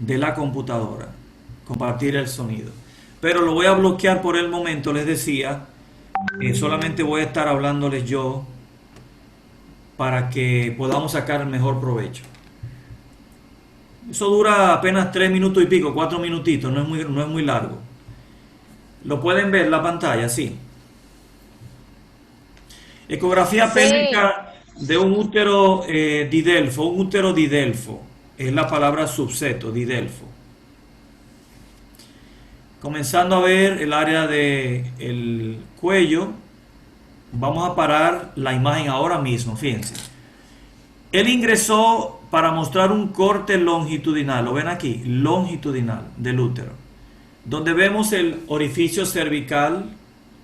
de la computadora, compartir el sonido. Pero lo voy a bloquear por el momento, les decía, solamente voy a estar hablándoles yo para que podamos sacar el mejor provecho. Eso dura apenas 3 minutos y pico, 4 minutitos, no es muy largo. ¿Lo pueden ver la pantalla? Sí. Ecografía Sí, pélvica de un útero didelfo. Un útero didelfo es la palabra subseto, didelfo. Comenzando a ver el área del cuello, vamos a parar la imagen ahora mismo, fíjense. Él ingresó para mostrar un corte longitudinal, lo ven aquí, longitudinal del útero, donde vemos el orificio cervical,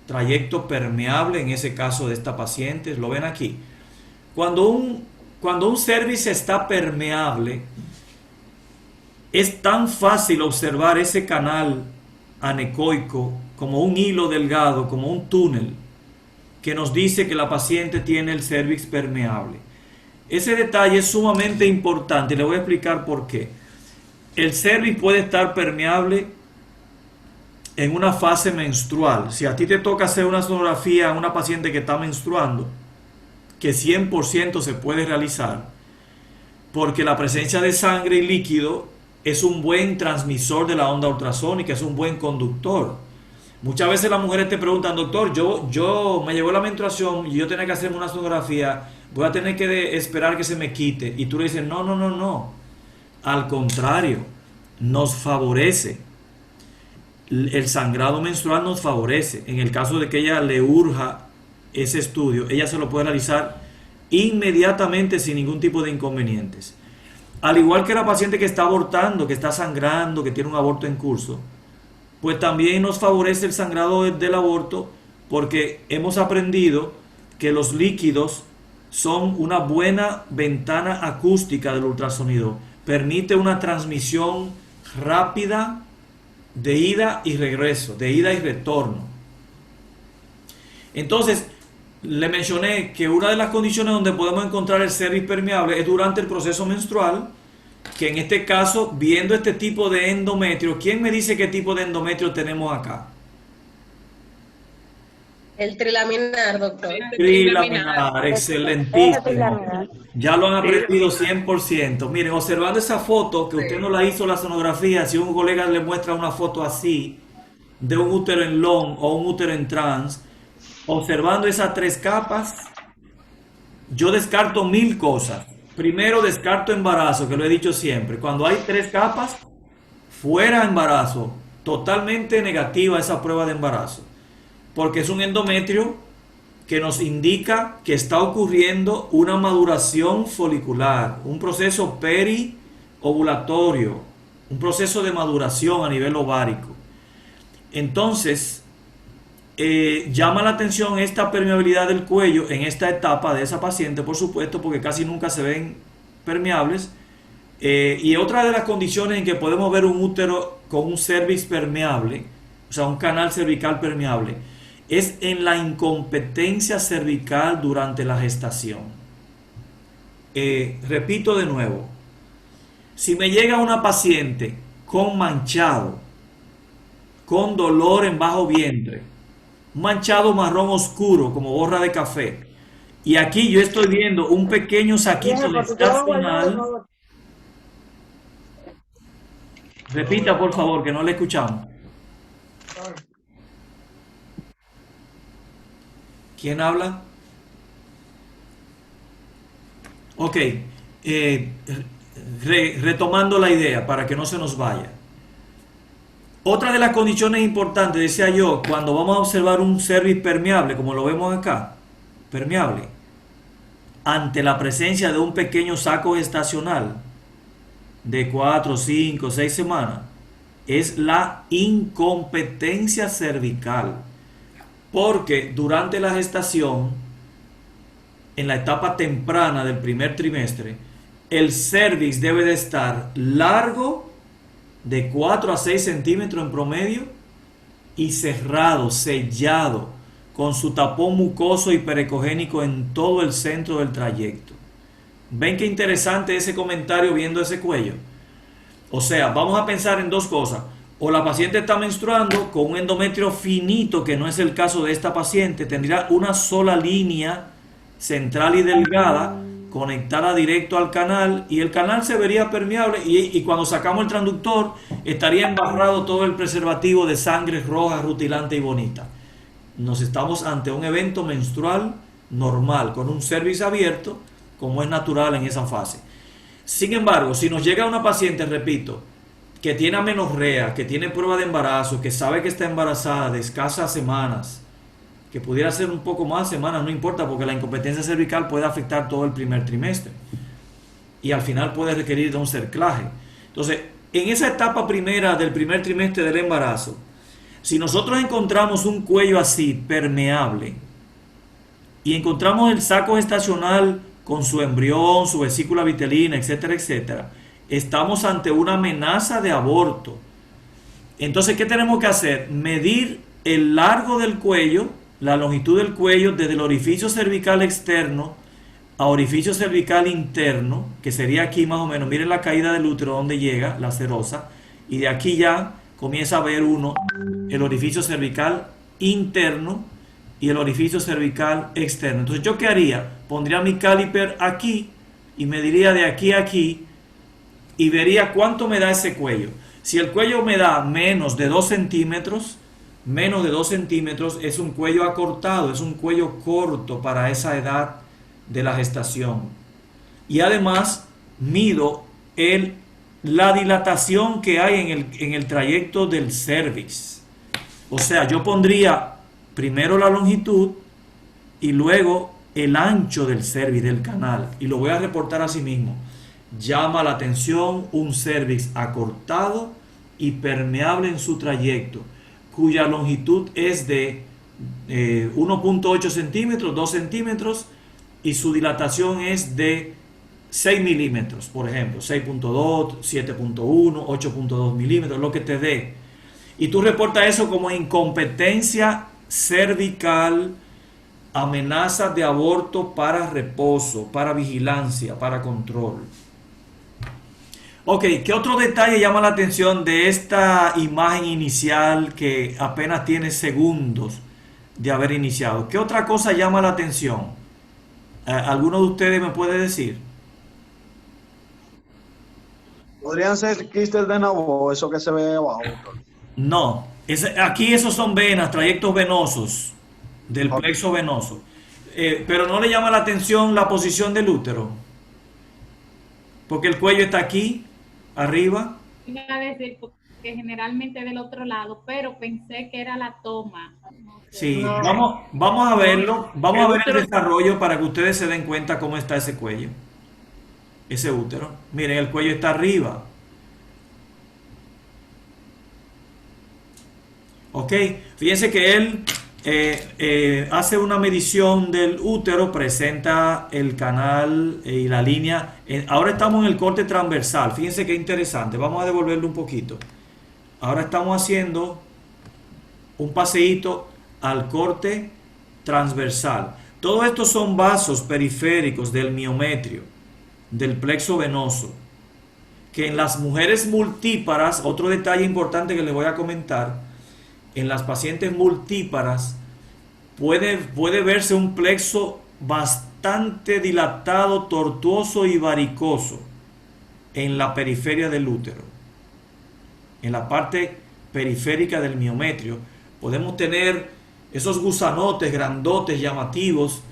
trayecto permeable en ese caso de esta paciente, lo ven aquí. Cuando un cervix está permeable, es tan fácil observar ese canal anecoico como un hilo delgado, como un túnel, que nos dice que la paciente tiene el cervix permeable. Ese detalle es sumamente importante y le voy a explicar por qué. El cervix puede estar permeable en una fase menstrual. Si a ti te toca hacer una sonografía a una paciente que está menstruando, que 100% se puede realizar, porque la presencia de sangre y líquido es un buen transmisor de la onda ultrasónica, es un buen conductor. Muchas veces las mujeres te preguntan, doctor, yo me llegó la menstruación y yo tenía que hacerme una sonografía, voy a tener que esperar que se me quite. Y tú le dices, no, no, no, no. Al contrario, nos favorece. El sangrado menstrual nos favorece. En el caso de que ella le urja ese estudio, ella se lo puede realizar inmediatamente sin ningún tipo de inconvenientes. Al igual que la paciente que está abortando, que está sangrando, que tiene un aborto en curso, pues también nos favorece el sangrado del aborto porque hemos aprendido que los líquidos son una buena ventana acústica del ultrasonido. Permite una transmisión rápida de ida y regreso, de ida y retorno. Entonces, le mencioné que una de las condiciones donde podemos encontrar el cervix permeable es durante el proceso menstrual, que en este caso, viendo este tipo de endometrio, ¿quién me dice qué tipo de endometrio tenemos acá? el trilaminar, doctor. Trilaminar, Ese excelentísimo. pilar. Ya lo han aprendido 100%. Miren, observando esa foto, que usted no la hizo la sonografía, si un colega le muestra una foto así, de un útero en long o un útero en trans, observando esas tres capas, yo descarto mil cosas. Primero descarto embarazo, que lo he dicho siempre. Cuando hay tres capas, fuera embarazo. Totalmente negativa esa prueba de embarazo. Porque es un endometrio que nos indica que está ocurriendo una maduración folicular, un proceso periovulatorio, un proceso de maduración a nivel ovárico. Entonces, llama la atención esta permeabilidad del cuello en esta etapa de esa paciente, por supuesto, porque casi nunca se ven permeables. Y otra de las condiciones en que podemos ver un útero con un cervix permeable, o sea, un canal cervical permeable, es en la incompetencia cervical durante la gestación. Repito de nuevo, si me llega una paciente con manchado, con dolor en bajo vientre, un manchado marrón oscuro como borra de café, y aquí yo estoy viendo un pequeño saquito Viejo, de por tu trabajo, por estacional, favor. repita por favor que no le escuchamos. ¿Quién habla? Ok, retomando la idea para que no se nos vaya. Otra de las condiciones importantes, decía yo, cuando vamos a observar un cervix permeable, como lo vemos acá, permeable, ante la presencia de un pequeño saco gestacional de 4, 5, 6 semanas, es la incompetencia cervical. Porque durante la gestación, en la etapa temprana del primer trimestre, el cervix debe de estar largo de 4 a 6 centímetros en promedio y cerrado, sellado, con su tapón mucoso y perecogénico en todo el centro del trayecto. ¿Ven qué interesante ese comentario viendo ese cuello? O sea, vamos a pensar en dos cosas. O la paciente está menstruando con un endometrio finito, que no es el caso de esta paciente, tendría una sola línea central y delgada conectada directo al canal y el canal se vería permeable y cuando sacamos el transductor estaría embarrado todo el preservativo de sangre roja, rutilante y bonita. Nos estamos ante un evento menstrual normal, con un cervix abierto, como es natural en esa fase. Sin embargo, si nos llega una paciente, repito, que tiene amenorrea, que tiene prueba de embarazo, que sabe que está embarazada de escasas semanas, que pudiera ser un poco más semanas, no importa, porque la incompetencia cervical puede afectar todo el primer trimestre y al final puede requerir de un cerclaje. Entonces, en esa etapa primera del primer trimestre del embarazo, si nosotros encontramos un cuello así, permeable, y encontramos el saco gestacional con su embrión, su vesícula vitelina, etcétera, etcétera, estamos ante una amenaza de aborto. Entonces, ¿qué tenemos que hacer? Medir el largo del cuello, la longitud del cuello desde el orificio cervical externo a orificio cervical interno, que sería aquí más o menos. Miren la caída del útero donde llega la serosa, y de aquí ya comienza a ver uno el orificio cervical interno y el orificio cervical externo. Entonces, ¿yo qué haría? Pondría mi caliper aquí y mediría de aquí a aquí y vería cuánto me da ese cuello. Si el cuello me da menos de 2 centímetros, es un cuello acortado, es un cuello corto para esa edad de la gestación. Y además mido la dilatación que hay en el trayecto del cervix. O sea, yo pondría primero la longitud y luego el ancho del cervix, del canal, y lo voy a reportar así mismo. Llama la atención un cervix acortado y permeable en su trayecto, cuya longitud es de 1.8 centímetros, 2 centímetros, y su dilatación es de 6 milímetros, por ejemplo, 6.2, 7.1, 8.2 milímetros, lo que te dé. Y tú reportas eso como incompetencia cervical, amenaza de aborto para reposo, para vigilancia, para control. Ok, ¿qué otro detalle llama la atención de esta imagen inicial que apenas tiene segundos de haber iniciado? ¿Qué otra cosa llama la atención? ¿Alguno de ustedes me puede decir? Podrían ser quistes de nuevo, eso que se ve abajo. No, aquí esos son venas, trayectos venosos del Ok. plexo venoso. Pero no le llama la atención la posición del útero, porque el cuello está aquí, arriba. Iba a decir porque generalmente del otro lado, pero pensé que era la toma. No sé. Sí, No, vamos a verlo, vamos a ver el útero, desarrollo para que ustedes se den cuenta cómo está ese cuello, ese útero. Miren, el cuello está arriba. Ok, fíjense que él hace una medición del útero, presenta el canal y la línea. Ahora estamos en el corte transversal. Fíjense qué interesante. Vamos a devolverlo un poquito. Ahora estamos haciendo un paseíto al corte transversal. Todo esto son vasos periféricos del miometrio, del plexo venoso, que en las mujeres multíparas, otro detalle importante que les voy a comentar, en las pacientes multíparas puede verse un plexo bastante dilatado, tortuoso y varicoso en la periferia del útero. En la parte periférica del miometrio podemos tener esos gusanotes grandotes, llamativos,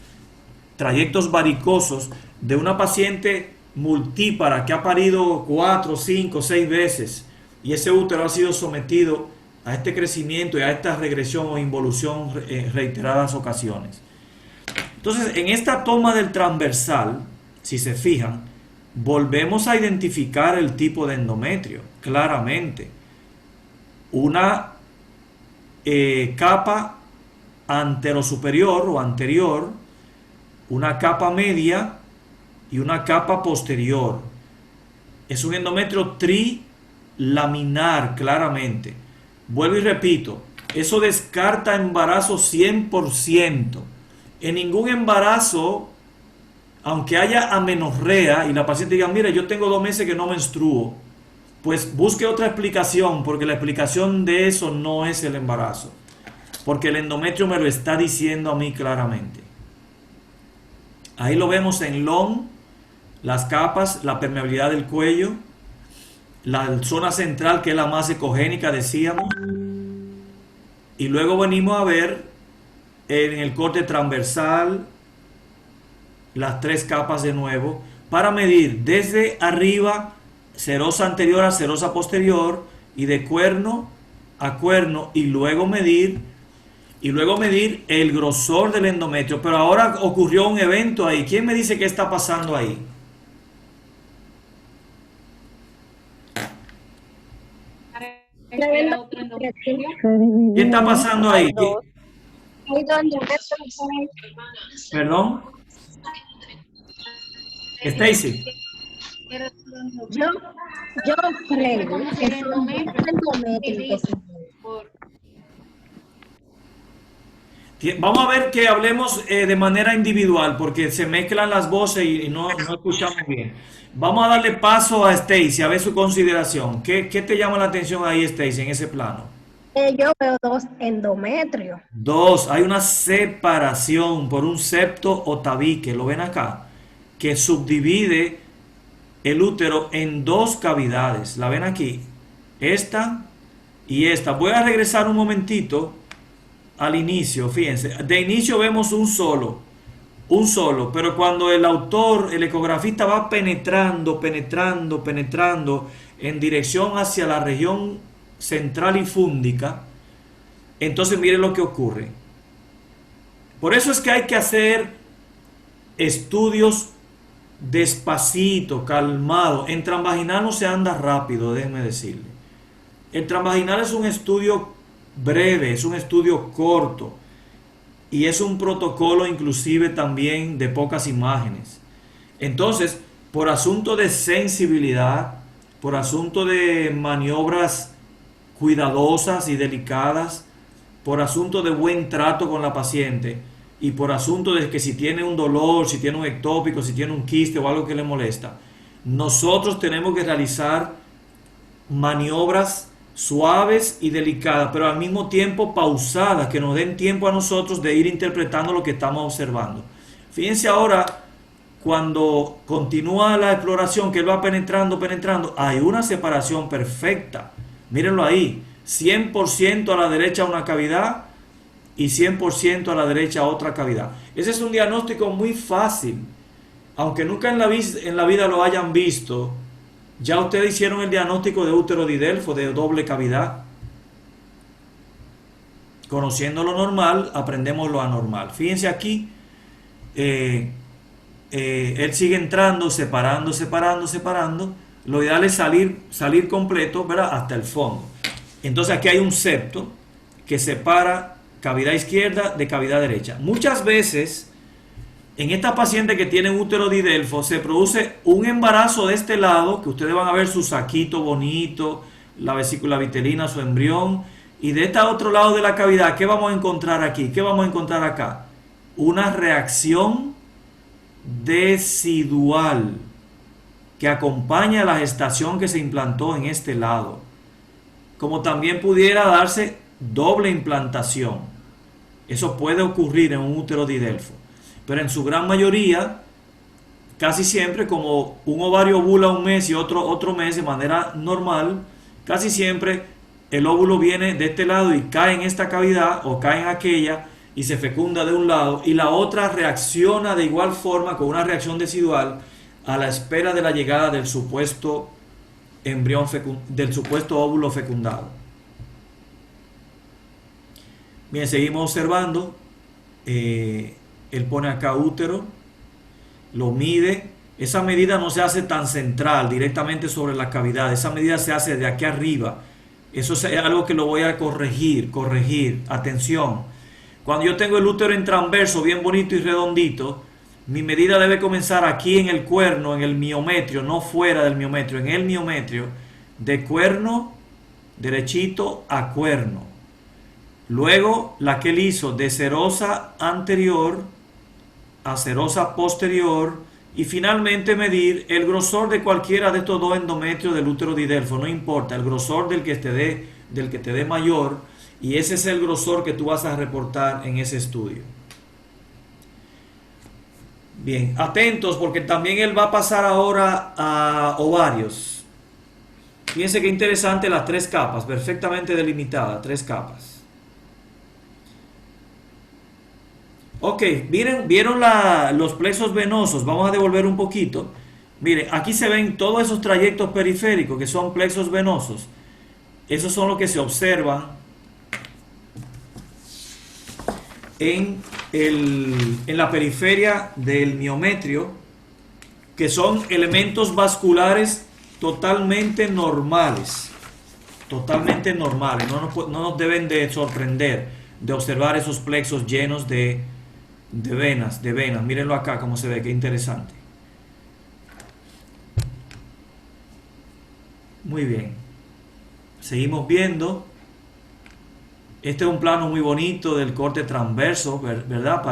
trayectos varicosos de una paciente multípara que ha parido 4, 5, 6 veces y ese útero ha sido sometido a este crecimiento y a esta regresión o involución en reiteradas ocasiones. Entonces, en esta toma del transversal, si se fijan, volvemos a identificar el tipo de endometrio, claramente. Una capa anterosuperior o anterior, una capa media y una capa posterior. Es un endometrio trilaminar, claramente. Vuelvo y repito, eso descarta embarazo 100%. En ningún embarazo, aunque haya amenorrea y la paciente diga, mira, yo tengo 2 meses que no menstruo, pues busque otra explicación, porque la explicación de eso no es el embarazo, porque el endometrio me lo está diciendo a mí claramente. Ahí lo vemos en LOM, las capas, la permeabilidad del cuello, la zona central que es la más ecogénica, decíamos, y luego venimos a ver en el corte transversal las 3 capas de nuevo para medir desde arriba serosa anterior a serosa posterior y de cuerno a cuerno y luego medir el grosor del endometrio. Pero ahora ocurrió un evento ahí. ¿Quién me dice qué está pasando ahí? Era otro endometrio. ¿Qué está pasando ahí? Perdón, Stacy. Era otro Yo, endometrio. yo creo que El son endometrios. por- Vamos a ver que hablemos de manera individual porque se mezclan las voces y no escuchamos bien. Vamos a darle paso a Stacy a ver su consideración. ¿Qué te llama la atención ahí, Stacy, en ese plano? Yo veo 2 endometrios. 2, hay una separación por un septo o tabique, lo ven acá, que subdivide el útero en 2 cavidades. ¿La ven aquí? Esta y esta. Voy a regresar un momentito al inicio, fíjense. De inicio vemos un solo, pero cuando el autor, el ecografista va penetrando en dirección hacia la región central y fúndica, entonces miren lo que ocurre. Por eso es que hay que hacer estudios despacito, calmado. En transvaginal no se anda rápido, déjeme decirle. El transvaginal es un estudio breve, es un estudio corto y es un protocolo inclusive también de pocas imágenes. Entonces, por asunto de sensibilidad, por asunto de maniobras cuidadosas y delicadas, por asunto de buen trato con la paciente y por asunto de que si tiene un dolor, si tiene un ectópico, si tiene un quiste o algo que le molesta, nosotros tenemos que realizar maniobras suaves y delicadas, pero al mismo tiempo pausadas, que nos den tiempo a nosotros de ir interpretando lo que estamos observando. Fíjense ahora, cuando continúa la exploración, que él va penetrando, hay una separación perfecta. Mírenlo ahí, 100% a la derecha una cavidad y 100% a la derecha otra cavidad. Ese es un diagnóstico muy fácil, aunque nunca en la vida lo hayan visto. Ya ustedes hicieron el diagnóstico de útero didelfo de doble cavidad. Conociendo lo normal, aprendemos lo anormal. Fíjense aquí, él sigue entrando, separando. Lo ideal es salir completo, ¿verdad? Hasta el fondo. Entonces aquí hay un septo que separa cavidad izquierda de cavidad derecha. Muchas veces en esta paciente que tiene útero didelfo se produce un embarazo de este lado, que ustedes van a ver su saquito bonito, la vesícula vitelina, su embrión, y de este otro lado de la cavidad, ¿qué vamos a encontrar aquí? ¿Qué vamos a encontrar acá? Una reacción decidual que acompaña a la gestación que se implantó en este lado, como también pudiera darse doble implantación. Eso puede ocurrir en un útero didelfo, pero en su gran mayoría, casi siempre, como un ovario ovula un mes y otro mes de manera normal, casi siempre el óvulo viene de este lado y cae en esta cavidad o cae en aquella y se fecunda de un lado, y la otra reacciona de igual forma con una reacción decidual a la espera de la llegada del supuesto embrión del supuesto óvulo fecundado. Bien, seguimos observando. Él pone acá útero, lo mide. Esa medida no se hace tan central, directamente sobre la cavidad. Esa medida se hace de aquí arriba. Eso es algo que lo voy a corregir. Atención. Cuando yo tengo el útero en transverso, bien bonito y redondito, mi medida debe comenzar aquí en el cuerno, en el miometrio, no fuera del miometrio, en el miometrio, de cuerno derechito a cuerno. Luego, la que él hizo de serosa anterior a serosa posterior Y finalmente medir el grosor de cualquiera de estos dos endometrios del útero de Delfo, no importa, el grosor del que te dé mayor, y ese es el grosor que tú vas a reportar en ese estudio. Bien, atentos porque también él va a pasar ahora a ovarios. Fíjense qué interesante las 3 capas, perfectamente delimitadas, 3 capas. Ok, ¿vieron los plexos venosos? Vamos a devolver un poquito. Miren, aquí se ven todos esos trayectos periféricos que son plexos venosos. Esos son los que se observan en la periferia del miometrio, que son elementos vasculares totalmente normales. Totalmente normales. No nos deben de sorprender de observar esos plexos llenos de venas. Mírenlo acá como se ve, qué interesante. Muy bien. Seguimos viendo. Este es un plano muy bonito del corte transverso, ¿verdad?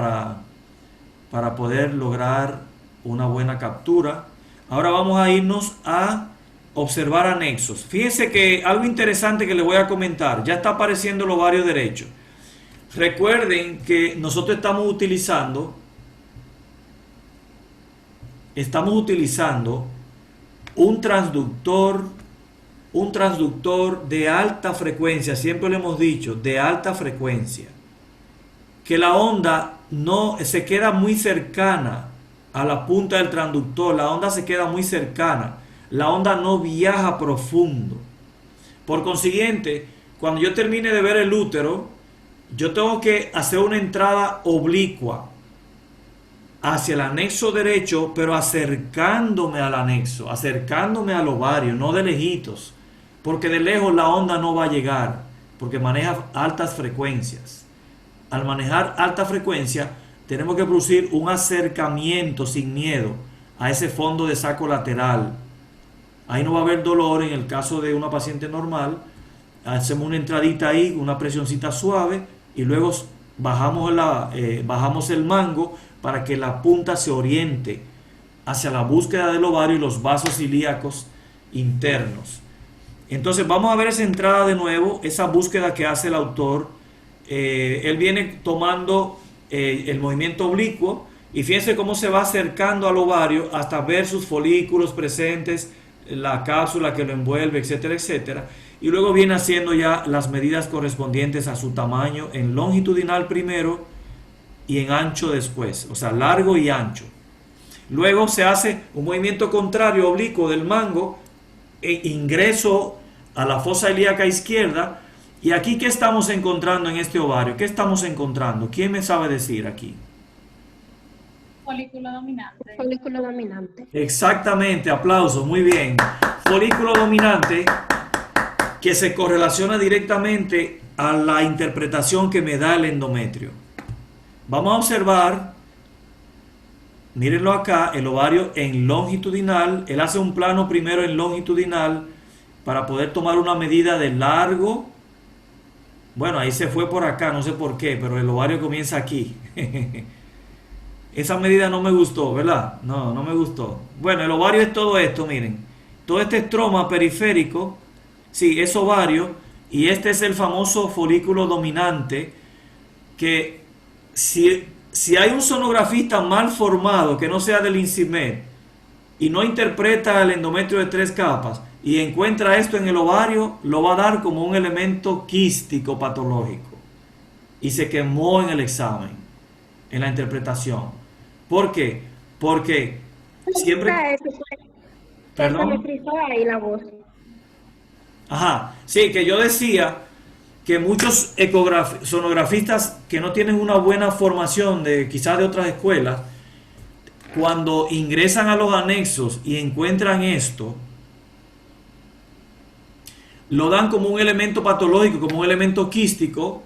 Para poder lograr una buena captura. Ahora vamos a irnos a observar anexos. Fíjense que algo interesante que les voy a comentar. Ya está apareciendo el ovario derecho. Recuerden que nosotros estamos utilizando un transductor de alta frecuencia, siempre lo hemos dicho, de alta frecuencia, que la onda no se queda muy cercana a la punta del transductor, la onda se queda muy cercana, la onda no viaja profundo. Por consiguiente, cuando yo termine de ver el útero, yo tengo que hacer una entrada oblicua hacia el anexo derecho, pero acercándome al anexo, acercándome al ovario, no de lejitos, porque de lejos la onda no va a llegar, porque maneja altas frecuencias. Al manejar alta frecuencia, tenemos que producir un acercamiento sin miedo a ese fondo de saco lateral. Ahí no va a haber dolor en el caso de una paciente normal. Hacemos una entradita ahí, una presioncita suave, y luego bajamos el mango para que la punta se oriente hacia la búsqueda del ovario y los vasos ilíacos internos. Entonces vamos a ver esa entrada de nuevo, esa búsqueda que hace el autor. Él viene tomando el movimiento oblicuo y fíjense cómo se va acercando al ovario hasta ver sus folículos presentes, la cápsula que lo envuelve, etcétera, etcétera. Y luego viene haciendo ya las medidas correspondientes a su tamaño en longitudinal primero y en ancho después, o sea, largo y ancho. Luego se hace un movimiento contrario oblicuo del mango, ingreso a la fosa ilíaca izquierda. Y aquí, ¿qué estamos encontrando en este ovario? ¿Qué estamos encontrando? ¿Quién me sabe decir aquí? Folículo dominante. Folículo dominante. Exactamente, aplausos, muy bien. Folículo dominante, que se correlaciona directamente a la interpretación que me da el endometrio. Vamos a observar, mírenlo acá, el ovario en longitudinal. Él hace un plano primero en longitudinal para poder tomar una medida de largo. Bueno, ahí se fue por acá, no sé por qué, pero el ovario comienza aquí. Esa medida no me gustó, ¿verdad? No me gustó. Bueno, el ovario es todo esto, miren. Todo este estroma periférico, sí, es ovario, y este es el famoso folículo dominante, que si hay un sonografista mal formado, que no sea del INSIMED, y no interpreta el endometrio de 3 capas, y encuentra esto en el ovario, lo va a dar como un elemento quístico patológico. Y se quemó en el examen, en la interpretación. ¿Por qué? Porque siempre... Perdón. ¿Perdón? Ahí la voz. Ajá, sí, que yo decía que muchos sonografistas que no tienen una buena formación quizás de otras escuelas, cuando ingresan a los anexos y encuentran esto, lo dan como un elemento patológico, como un elemento quístico,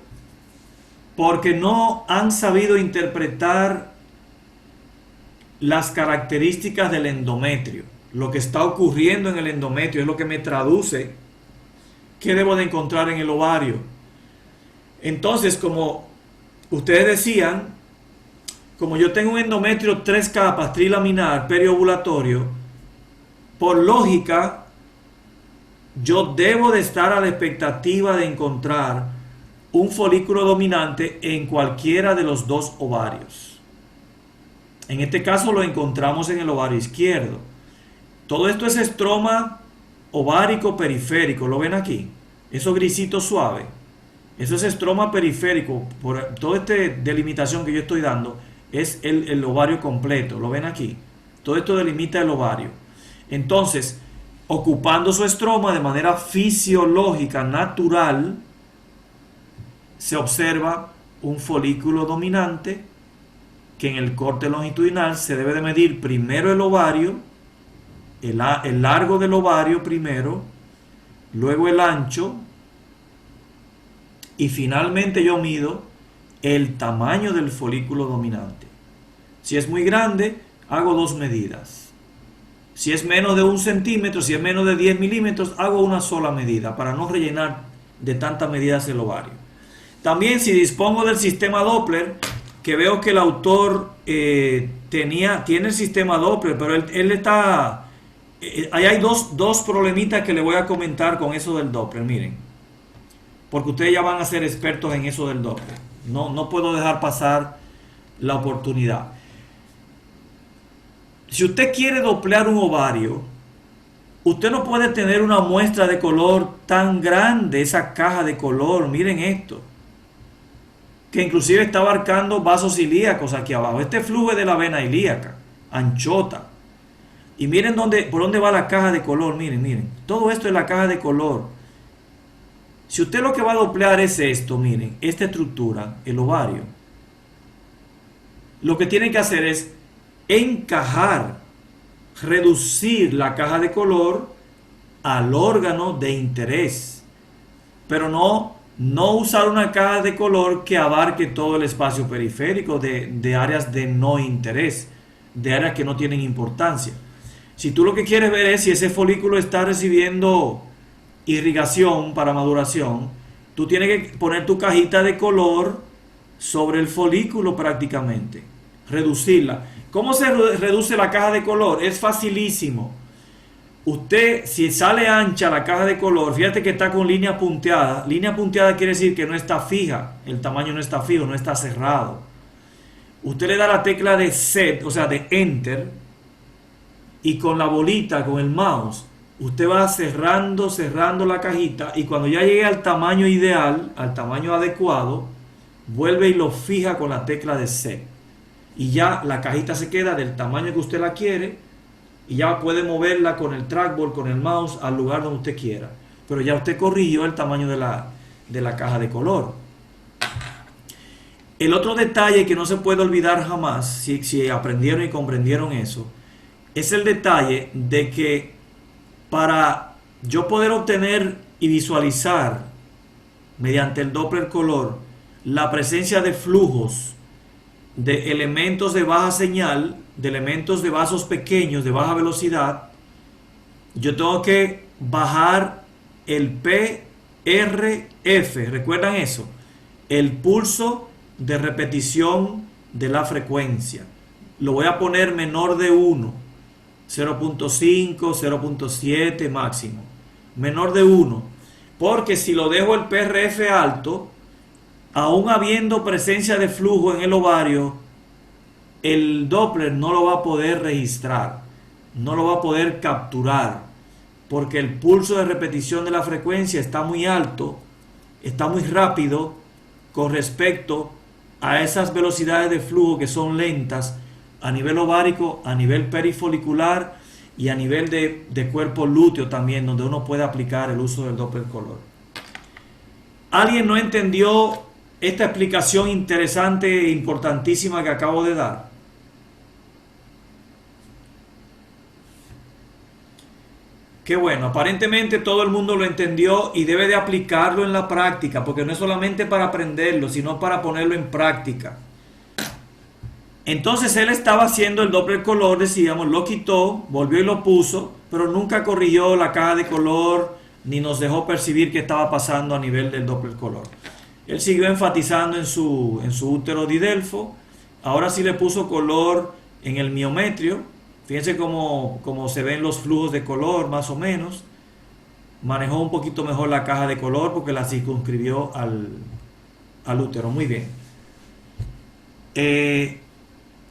porque no han sabido interpretar las características del endometrio. Lo que está ocurriendo en el endometrio es lo que me traduce qué debo de encontrar en el ovario. Entonces, como ustedes decían, como yo tengo un endometrio 3 capas, trilaminar, periovulatorio, por lógica, yo debo de estar a la expectativa de encontrar un folículo dominante en cualquiera de los dos ovarios. En este caso lo encontramos en el ovario izquierdo. Todo esto es estroma ovárico periférico, ¿lo ven aquí? Eso grisito suave. Eso es estroma periférico. Por toda esta delimitación que yo estoy dando es el ovario completo, ¿lo ven aquí? Todo esto delimita el ovario. Entonces, ocupando su estroma de manera fisiológica, natural, se observa un folículo dominante que en el corte longitudinal se debe de medir primero el ovario, el largo del ovario primero, luego el ancho, y finalmente yo mido el tamaño del folículo dominante. Si es muy grande, hago 2 medidas. Si es menos de 1 centímetro, si es menos de 10 milímetros, hago una sola medida para no rellenar de tantas medidas el ovario. También, si dispongo del sistema Doppler, que veo que el autor tiene el sistema Doppler, pero él está... ahí hay dos problemitas que le voy a comentar con eso del Doppler, miren. Porque ustedes ya van a ser expertos en eso del Doppler. No puedo dejar pasar la oportunidad. Si usted quiere doplear un ovario, usted no puede tener una muestra de color tan grande, esa caja de color, miren esto, que inclusive está abarcando vasos ilíacos aquí abajo. Este flujo es de la vena ilíaca, anchota. Y miren por dónde va la caja de color, miren. Todo esto es la caja de color. Si usted lo que va a doplear es esto, miren, esta estructura, el ovario, lo que tiene que hacer es encajar, reducir la caja de color al órgano de interés, pero no usar una caja de color que abarque todo el espacio periférico de áreas de no interés, de áreas que no tienen importancia. Si tú lo que quieres ver es si ese folículo está recibiendo irrigación para maduración, tú tienes que poner tu cajita de color sobre el folículo prácticamente, reducirla. ¿Cómo se reduce la caja de color? Es facilísimo. Usted, si sale ancha la caja de color, fíjate que está con línea punteada. Línea punteada quiere decir que no está fija, el tamaño no está fijo, no está cerrado. Usted le da la tecla de Set, o sea de Enter, y con la bolita, con el mouse, usted va cerrando la cajita, y cuando ya llegue al tamaño ideal, al tamaño adecuado, vuelve y lo fija con la tecla de Set. Y ya la cajita se queda del tamaño que usted la quiere, y ya puede moverla con el trackball, con el mouse, al lugar donde usted quiera. Pero ya usted corrigió el tamaño de la caja de color. El otro detalle que no se puede olvidar jamás, si aprendieron y comprendieron eso, es el detalle de que para yo poder obtener y visualizar mediante el Doppler color la presencia de flujos de elementos de baja señal, de elementos de vasos pequeños de baja velocidad, yo tengo que bajar el PRF, ¿recuerdan eso? El pulso de repetición de la frecuencia. Lo voy a poner menor de 1, 0.5, 0.7 máximo, menor de 1, porque si lo dejo el PRF alto, aún habiendo presencia de flujo en el ovario, el Doppler no lo va a poder registrar, no lo va a poder capturar, porque el pulso de repetición de la frecuencia está muy alto, está muy rápido con respecto a esas velocidades de flujo que son lentas a nivel ovárico, a nivel perifolicular y a nivel de cuerpo lúteo también, donde uno puede aplicar el uso del Doppler color. ¿Alguien no entendió esta explicación interesante e importantísima que acabo de dar? Qué bueno, aparentemente todo el mundo lo entendió y debe de aplicarlo en la práctica, porque no es solamente para aprenderlo, sino para ponerlo en práctica. Entonces él estaba haciendo el Doppler color, decíamos, lo quitó, volvió y lo puso, pero nunca corrigió la caja de color ni nos dejó percibir qué estaba pasando a nivel del Doppler color. Él siguió enfatizando en su útero didelfo Ahora sí le puso color en el miometrio. Fíjense cómo se ven los flujos de color más o menos. Manejó un poquito mejor la caja de color porque la circunscribió al útero. Muy bien.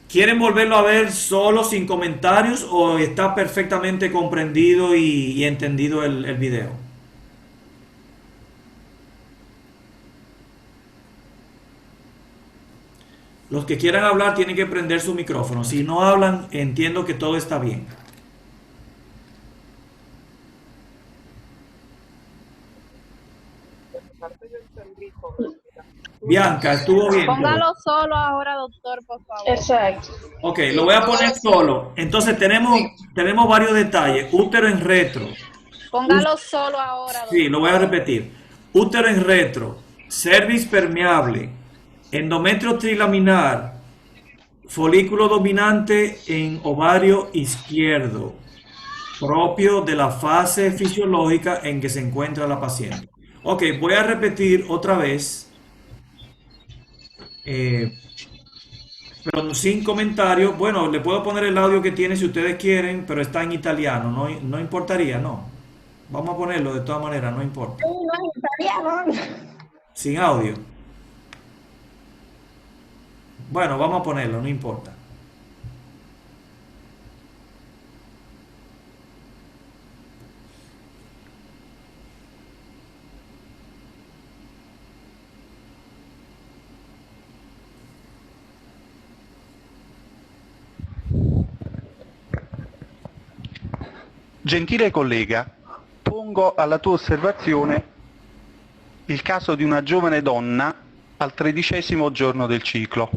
¿Quieren volverlo a ver solo sin comentarios o está perfectamente comprendido y entendido el video? Los que quieran hablar tienen que prender su micrófono. Si no hablan, entiendo que todo está bien. Bianca, ¿estuvo bien? Póngalo solo ahora, doctor, por favor. Exacto. Ok, lo voy a poner solo. Entonces tenemos varios detalles. Útero en retro. Póngalo solo ahora, doctor. Sí, lo voy a repetir. Útero en retro, cervix permeable, endometrio trilaminar, folículo dominante en ovario izquierdo, propio de la fase fisiológica en que se encuentra la paciente. Ok, voy a repetir otra vez, pero sin comentarios. Bueno, le puedo poner el audio que tiene si ustedes quieren, pero está en italiano, no importaría, no. Vamos a ponerlo de todas maneras, no importa. Sin audio. Bueno, vamos a ponerlo, no importa. Gentile collega, pongo alla tua osservazione il caso di una giovane donna al 13° giorno del ciclo.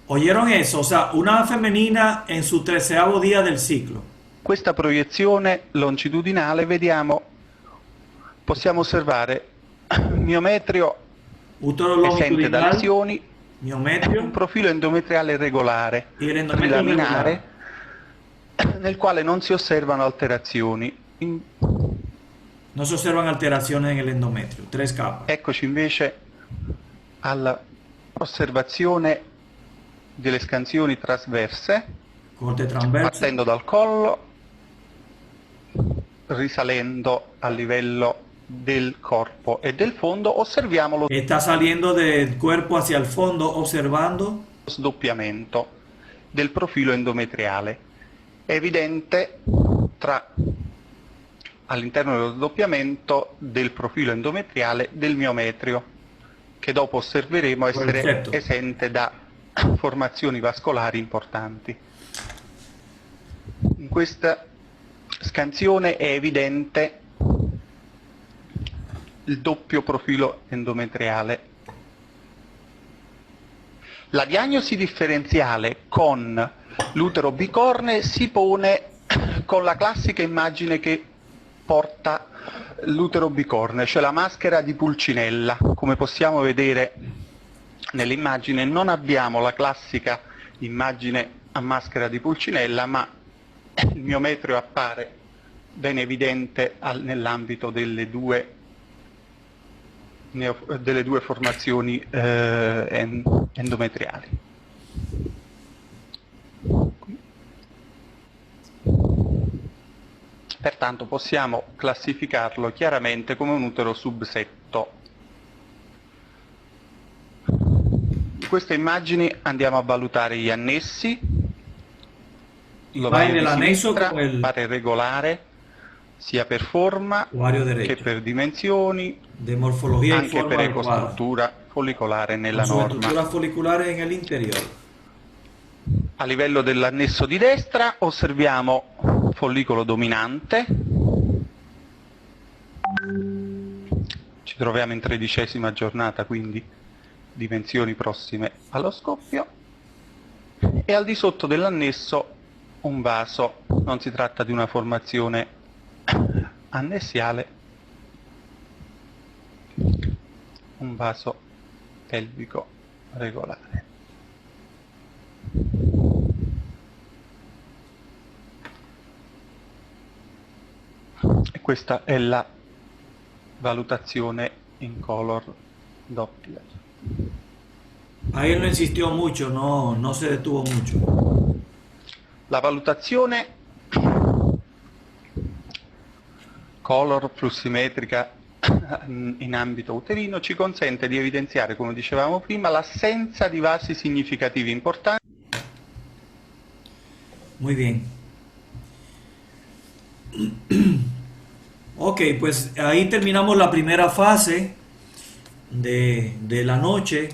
¿Oyeron eso? O sea, una femenina en su 13º día del ciclo. Questa proiezione longitudinale possiamo osservare miometrio Útero esente da longitudinal, lesioni, un miometrio profilo endometriale regolare, y el endometrio trilaminare, regular. nel quale non si osservano alterazioni. No se observan alteraciones en el endometrio. 3 capas. Eccoci invece all'osservazione delle scansioni trasverse, Corte transverso. partendo dal collo, risalendo a livello del corpo e del fondo, osserviamo lo Está saliendo del cuerpo hacia el fondo, observando. sdoppiamento del profilo endometriale. È evidente all'interno dello sdoppiamento del profilo endometriale del miometrio, che dopo osserveremo essere Perfetto. esente da formazioni vascolari importanti. In questa scansione è evidente il doppio profilo endometriale. La diagnosi differenziale con l'utero bicorne si pone con la classica immagine che porta l'utero bicorne, cioè la maschera di Pulcinella. Come possiamo vedere nell'immagine non abbiamo la classica immagine a maschera di Pulcinella, ma il miometrio appare ben evidente nell'ambito delle due formazioni endometriali. Pertanto possiamo classificarlo chiaramente come un utero subsetto. In queste immagini andiamo a valutare gli annessi. Va nell'annesso con il pare regolare sia per forma ovario che derecho. per dimensioni, De morfología y anche forma per adecuada. ecostruttura follicolare nella Con su norma. estructura folicular en el interior. A livello dell'annesso di destra osserviamo follicolo dominante. Ci troviamo in 13ª giornata, quindi dimensioni prossime allo scoppio. E al di sotto dell'annesso un vaso, non si tratta di una formazione annessiale, un vaso pelvico regolare. E questa è la valutazione in color Doppler. Ahí él no insistió mucho, no se detuvo mucho. La valutazione color flussimetrica in ambito uterino ci consente di evidenziare, come dicevamo prima, l'assenza di vasi significativi importanti. Muy bien. Ok, pues ahí terminamos la primera fase de la noche.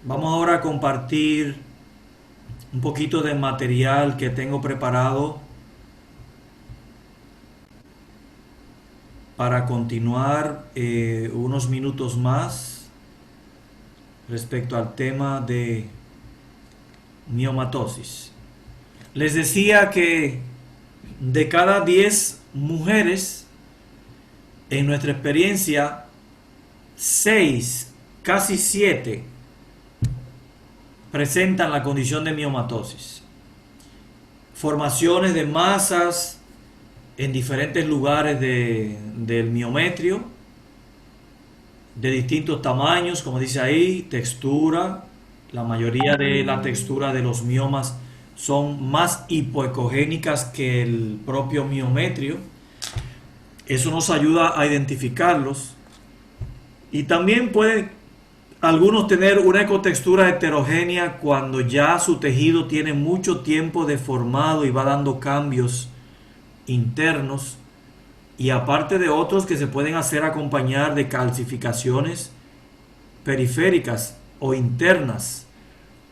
Vamos ahora a compartir un poquito de material que tengo preparado para continuar unos minutos más respecto al tema de miomatosis. Les decía que de cada 10 mujeres, en nuestra experiencia, 6, casi 7, presentan la condición de miomatosis. Formaciones de masas en diferentes lugares del miometrio, de distintos tamaños, como dice ahí, textura. La mayoría de la textura de los miomas son más hipoecogénicas que el propio miometrio. Eso nos ayuda a identificarlos. Y también pueden algunos tener una ecotextura heterogénea cuando ya su tejido tiene mucho tiempo deformado y va dando cambios internos. Y aparte de otros que se pueden hacer acompañar de calcificaciones periféricas o internas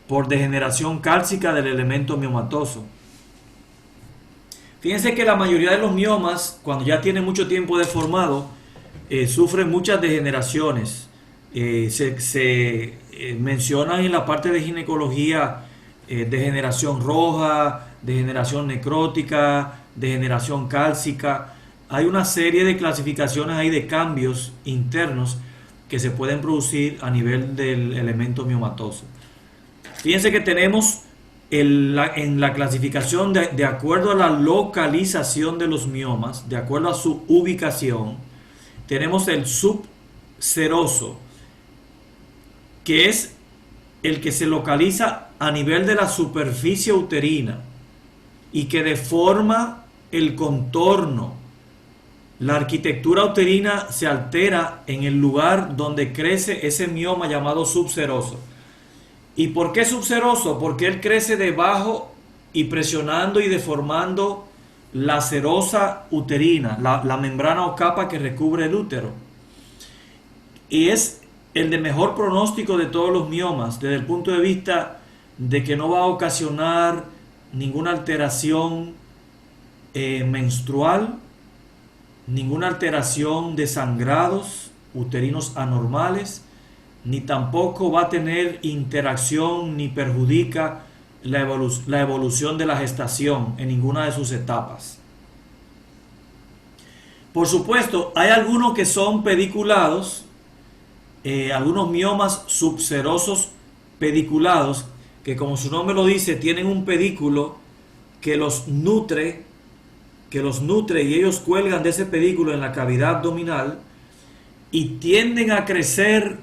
por degeneración cálcica del elemento miomatoso. Fíjense que la mayoría de los miomas, cuando ya tienen mucho tiempo deformado, sufren muchas degeneraciones. Se mencionan en la parte de ginecología degeneración roja, degeneración necrótica, degeneración cálcica. Hay una serie de clasificaciones ahí de cambios internos que se pueden producir a nivel del elemento miomatoso. Fíjense que tenemos en la clasificación de acuerdo a la localización de los miomas, de acuerdo a su ubicación, tenemos el subseroso, que es el que se localiza a nivel de la superficie uterina y que deforma el contorno. La arquitectura uterina se altera en el lugar donde crece ese mioma llamado subseroso. ¿Y por qué subseroso? Porque él crece debajo y presionando y deformando la serosa uterina, la membrana o capa que recubre el útero. Y es el de mejor pronóstico de todos los miomas, desde el punto de vista de que no va a ocasionar ninguna alteración menstrual, ninguna alteración de sangrados uterinos anormales, ni tampoco va a tener interacción ni perjudica la evolución de la gestación en ninguna de sus etapas. Por supuesto, hay algunos que son pediculados, algunos miomas subserosos pediculados, que como su nombre lo dice, tienen un pedículo que los nutre y ellos cuelgan de ese pedículo en la cavidad abdominal y tienden a crecer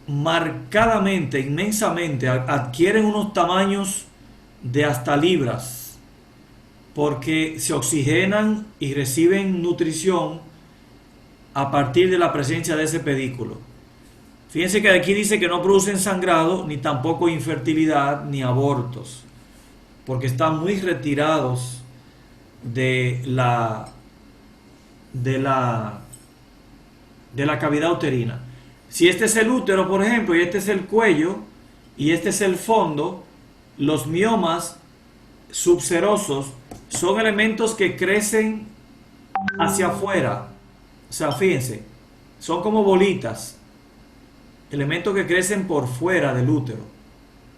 marcadamente, inmensamente, adquieren unos tamaños de hasta libras, porque se oxigenan y reciben nutrición a partir de la presencia de ese pedículo. Fíjense que aquí dice que no producen sangrado, ni tampoco infertilidad, ni abortos, porque están muy retirados de la cavidad uterina. Si este es el útero, por ejemplo, y este es el cuello, y este es el fondo, los miomas subserosos son elementos que crecen hacia afuera. O sea, fíjense, son como bolitas, elementos que crecen por fuera del útero.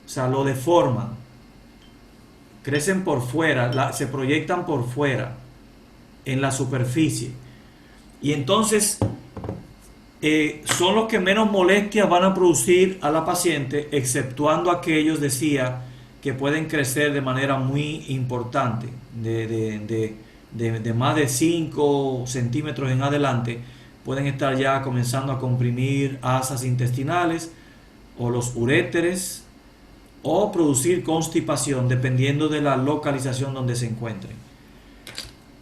O sea, lo deforman. Crecen por fuera, se proyectan por fuera, en la superficie. Y entonces son los que menos molestias van a producir a la paciente, exceptuando aquellos, decía, que pueden crecer de manera muy importante, de más de 5 centímetros en adelante, pueden estar ya comenzando a comprimir asas intestinales o los uréteres o producir constipación dependiendo de la localización donde se encuentren.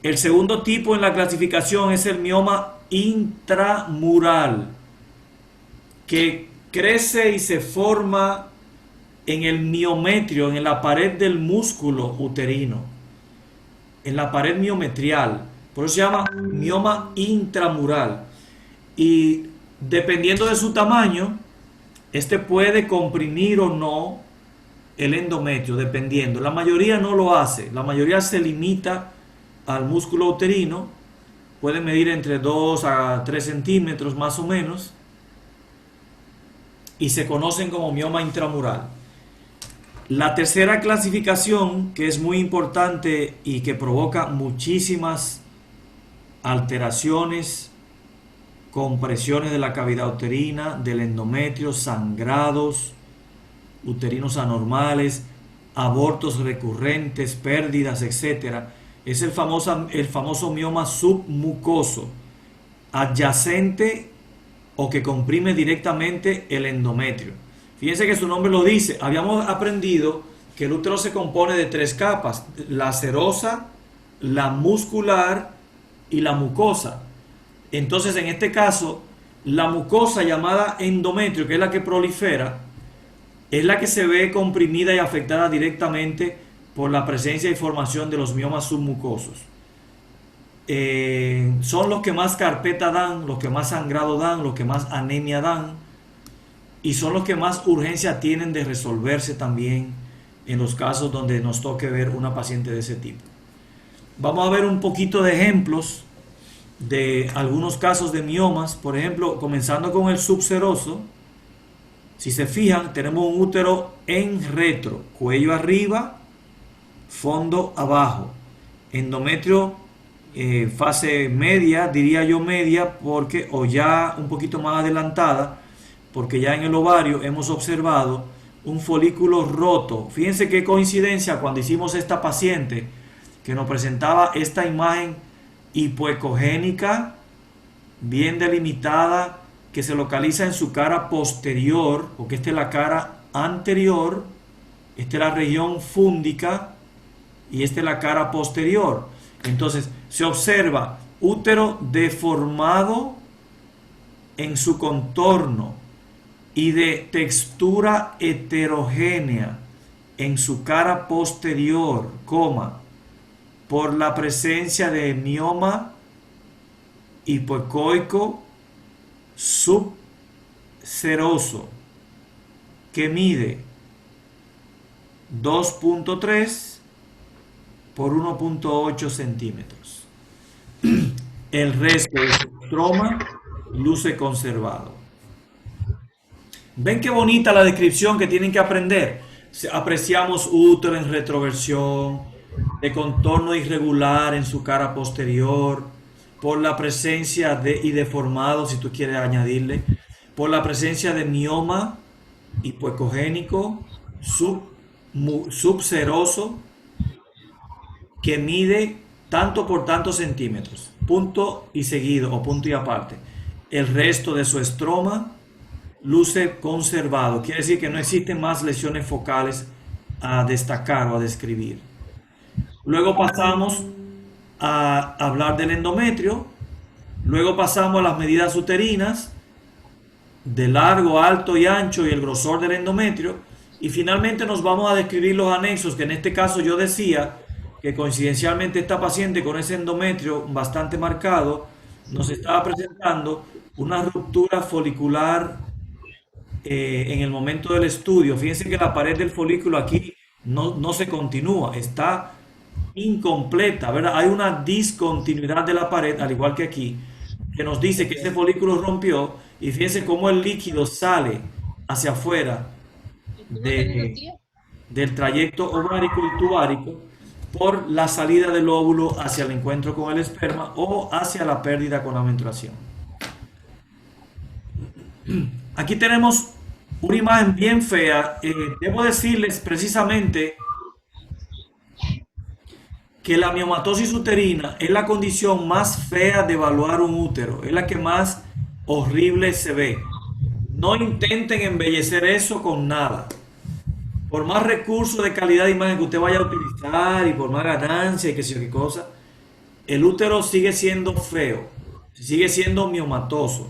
El segundo tipo en la clasificación es el mioma intramural, que crece y se forma en el miometrio, en la pared del músculo uterino, en la pared miometrial. Por eso se llama mioma intramural. Y dependiendo de su tamaño, este puede comprimir o no el endometrio, dependiendo. La mayoría no lo hace. La mayoría se limita al músculo uterino. Puede medir entre 2 a 3 centímetros más o menos. Y se conocen como mioma intramural. La tercera clasificación, que es muy importante y que provoca muchísimas alteraciones, compresiones de la cavidad uterina, del endometrio, sangrados uterinos anormales, abortos recurrentes, pérdidas, etc. Es el famoso mioma submucoso, adyacente o que comprime directamente el endometrio. Fíjense que su nombre lo dice. Habíamos aprendido que el útero se compone de 3 capas: la serosa, la muscular y la mucosa. Entonces, en este caso, la mucosa llamada endometrio, que es la que prolifera, es la que se ve comprimida y afectada directamente por la presencia y formación de los miomas submucosos. Son los que más carpeta dan, los que más sangrado dan, los que más anemia dan, y son los que más urgencia tienen de resolverse también en los casos donde nos toque ver una paciente de ese tipo. Vamos a ver un poquito de ejemplos de algunos casos de miomas. Por ejemplo, comenzando con el subseroso. Si se fijan, tenemos un útero en retro, cuello arriba, fondo abajo, endometrio fase media, diría yo media, porque, o ya un poquito más adelantada, porque ya en el ovario hemos observado un folículo roto. Fíjense qué coincidencia cuando hicimos esta paciente que nos presentaba esta imagen hipoecogénica, bien delimitada, que se localiza en su cara posterior, porque esta es la cara anterior, esta es la región fúndica y esta es la cara posterior. Entonces se observa útero deformado en su contorno y de textura heterogénea en su cara posterior, por la presencia de mioma hipoecoico subseroso, que mide 2.3 por 1.8 centímetros. El resto de su estroma luce conservado. ¿Ven qué bonita la descripción que tienen que aprender? Apreciamos útero en retroversión, de contorno irregular en su cara posterior, por la presencia de, y deformado, si tú quieres añadirle, por la presencia de mioma hipoecogénico subseroso, que mide tanto por tantos centímetros, punto y seguido o punto y aparte. El resto de su estroma luce conservado, quiere decir que no existen más lesiones focales a destacar o a describir. Luego pasamos a hablar del endometrio, luego pasamos a las medidas uterinas, de largo, alto y ancho y el grosor del endometrio, y finalmente nos vamos a describir los anexos, que en este caso yo decía que coincidencialmente esta paciente con ese endometrio bastante marcado nos estaba presentando una ruptura folicular en el momento del estudio. Fíjense que la pared del folículo aquí no se continúa, está incompleta, ¿verdad? Hay una discontinuidad de la pared, al igual que aquí, que nos dice que ese folículo rompió, y fíjense cómo el líquido sale hacia afuera del trayecto ovárico y tubárico por la salida del óvulo hacia el encuentro con el esperma o hacia la pérdida con la menstruación. Aquí tenemos una imagen bien fea. Debo decirles precisamente que la miomatosis uterina es la condición más fea de evaluar un útero, es la que más horrible se ve. No intenten embellecer eso con nada. Por más recursos de calidad de imagen que usted vaya a utilizar y por más ganancia y qué sé yo qué cosa, el útero sigue siendo feo, sigue siendo miomatoso,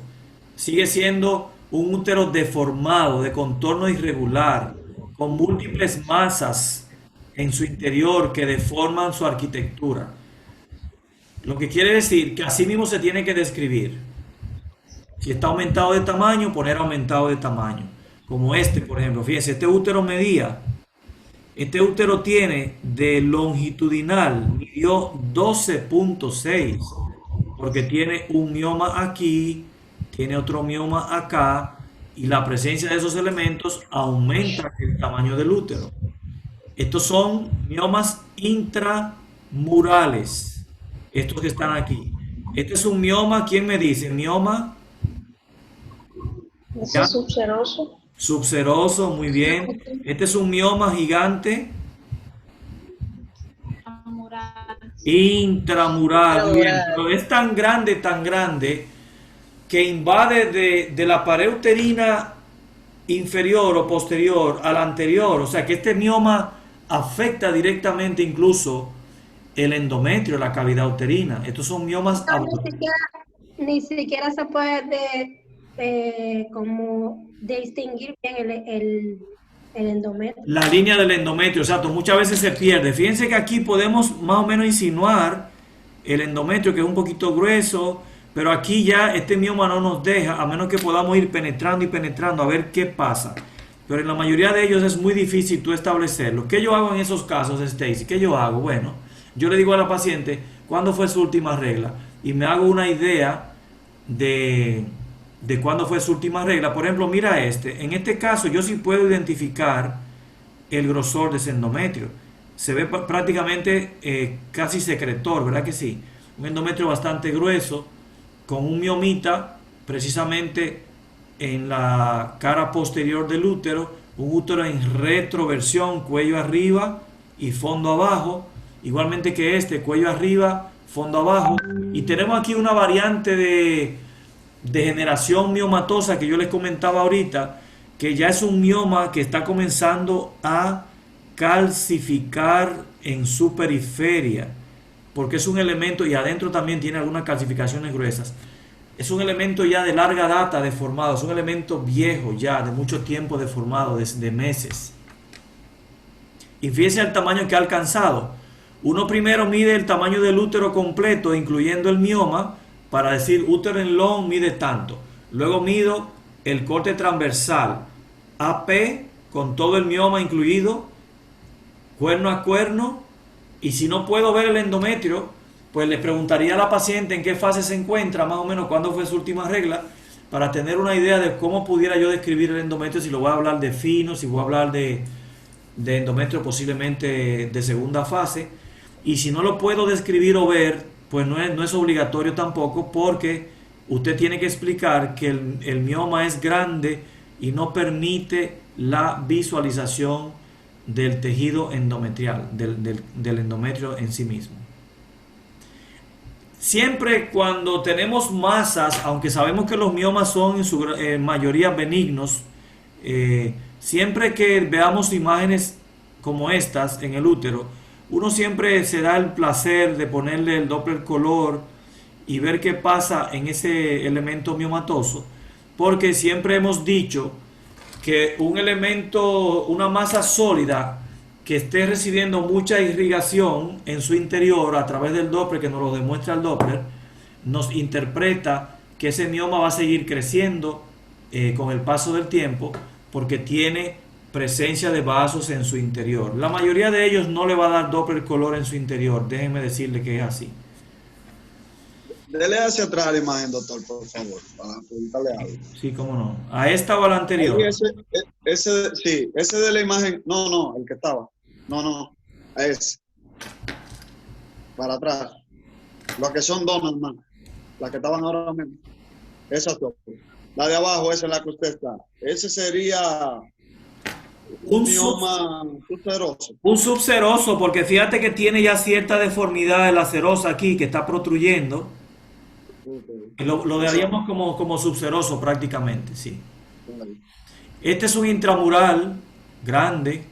sigue siendo un útero deformado, de contorno irregular, con múltiples masas en su interior que deforman su arquitectura. Lo que quiere decir que así mismo se tiene que describir. Si está aumentado de tamaño, poner aumentado de tamaño. Como este, por ejemplo. Fíjense, este útero tiene de longitudinal, midió 12.6, porque tiene un mioma aquí, tiene otro mioma acá, y la presencia de esos elementos aumenta el tamaño del útero. Estos son miomas intramurales, estos que están aquí. Este es un mioma, ¿quién me dice? Mioma Ese es subseroso. subseroso, muy bien. Este es un mioma gigante intramural, bien, pero es tan grande, que invade de la pared uterina inferior o posterior a la anterior. O sea que este mioma afecta directamente incluso el endometrio, la cavidad uterina. Estos son miomas No, ni siquiera se puede como distinguir bien el endometrio. la línea del endometrio, exacto, muchas veces se pierde. Fíjense que aquí podemos más o menos insinuar el endometrio, que es un poquito grueso, pero aquí ya este mioma no nos deja, a menos que podamos ir penetrando y penetrando a ver qué pasa. Pero en la mayoría de ellos es muy difícil tú establecerlo. ¿Qué yo hago en esos casos, Stacy? ¿Qué yo hago? Bueno, yo le digo a la paciente cuándo fue su última regla y me hago una idea de cuándo fue su última regla. Por ejemplo, mira en este caso yo sí puedo identificar el grosor de ese endometrio. Se ve prácticamente casi secretor, ¿verdad que sí? Un endometrio bastante grueso, con un miomita precisamente en la cara posterior del útero, un útero en retroversión, cuello arriba y fondo abajo, igualmente que cuello arriba, fondo abajo, y tenemos aquí una variante de degeneración miomatosa que yo les comentaba ahorita, que ya es un mioma que está comenzando a calcificar en su periferia, porque es un elemento, y adentro también tiene algunas calcificaciones gruesas, es un elemento ya de larga data deformado, es un elemento viejo ya, de mucho tiempo deformado, de meses. Y fíjense el tamaño que ha alcanzado. Uno primero mide el tamaño del útero completo, incluyendo el mioma, para decir útero en long mide tanto. Luego mido el corte transversal, AP, con todo el mioma incluido, cuerno a cuerno, y si no puedo ver el endometrio, pues le preguntaría a la paciente en qué fase se encuentra, más o menos cuándo fue su última regla, para tener una idea de cómo pudiera yo describir el endometrio, si lo voy a hablar de fino, si voy a hablar de endometrio posiblemente de segunda fase, y si no lo puedo describir o ver, pues no es obligatorio tampoco, porque usted tiene que explicar que el mioma es grande y no permite la visualización del tejido endometrial, del endometrio en sí mismo. Siempre cuando tenemos masas, aunque sabemos que los miomas son en su mayoría benignos, siempre que veamos imágenes como estas en el útero, uno siempre se da el placer de ponerle el Doppler color y ver qué pasa en ese elemento miomatoso, porque siempre hemos dicho que un elemento, una masa sólida que esté recibiendo mucha irrigación en su interior a través del Doppler, que nos lo demuestra el Doppler, nos interpreta que ese mioma va a seguir creciendo con el paso del tiempo, porque tiene presencia de vasos en su interior. La mayoría de ellos no le va a dar Doppler color en su interior, déjenme decirle que es así. Dele hacia atrás la imagen, doctor, por favor, para preguntarle algo. Sí, cómo no. ¿A esta o a la anterior? Sí, ese de la imagen, no, el que estaba. No, a ese. Para atrás. Los que son dos nada más. Las que estaban ahora mismo. Esas dos. La de abajo, esa es la que usted está. Ese sería Un mioma subseroso. Un subseroso, porque fíjate que tiene ya cierta deformidad de la serosa aquí, que está protruyendo. Lo daríamos como subseroso prácticamente, sí. Este es un intramural grande,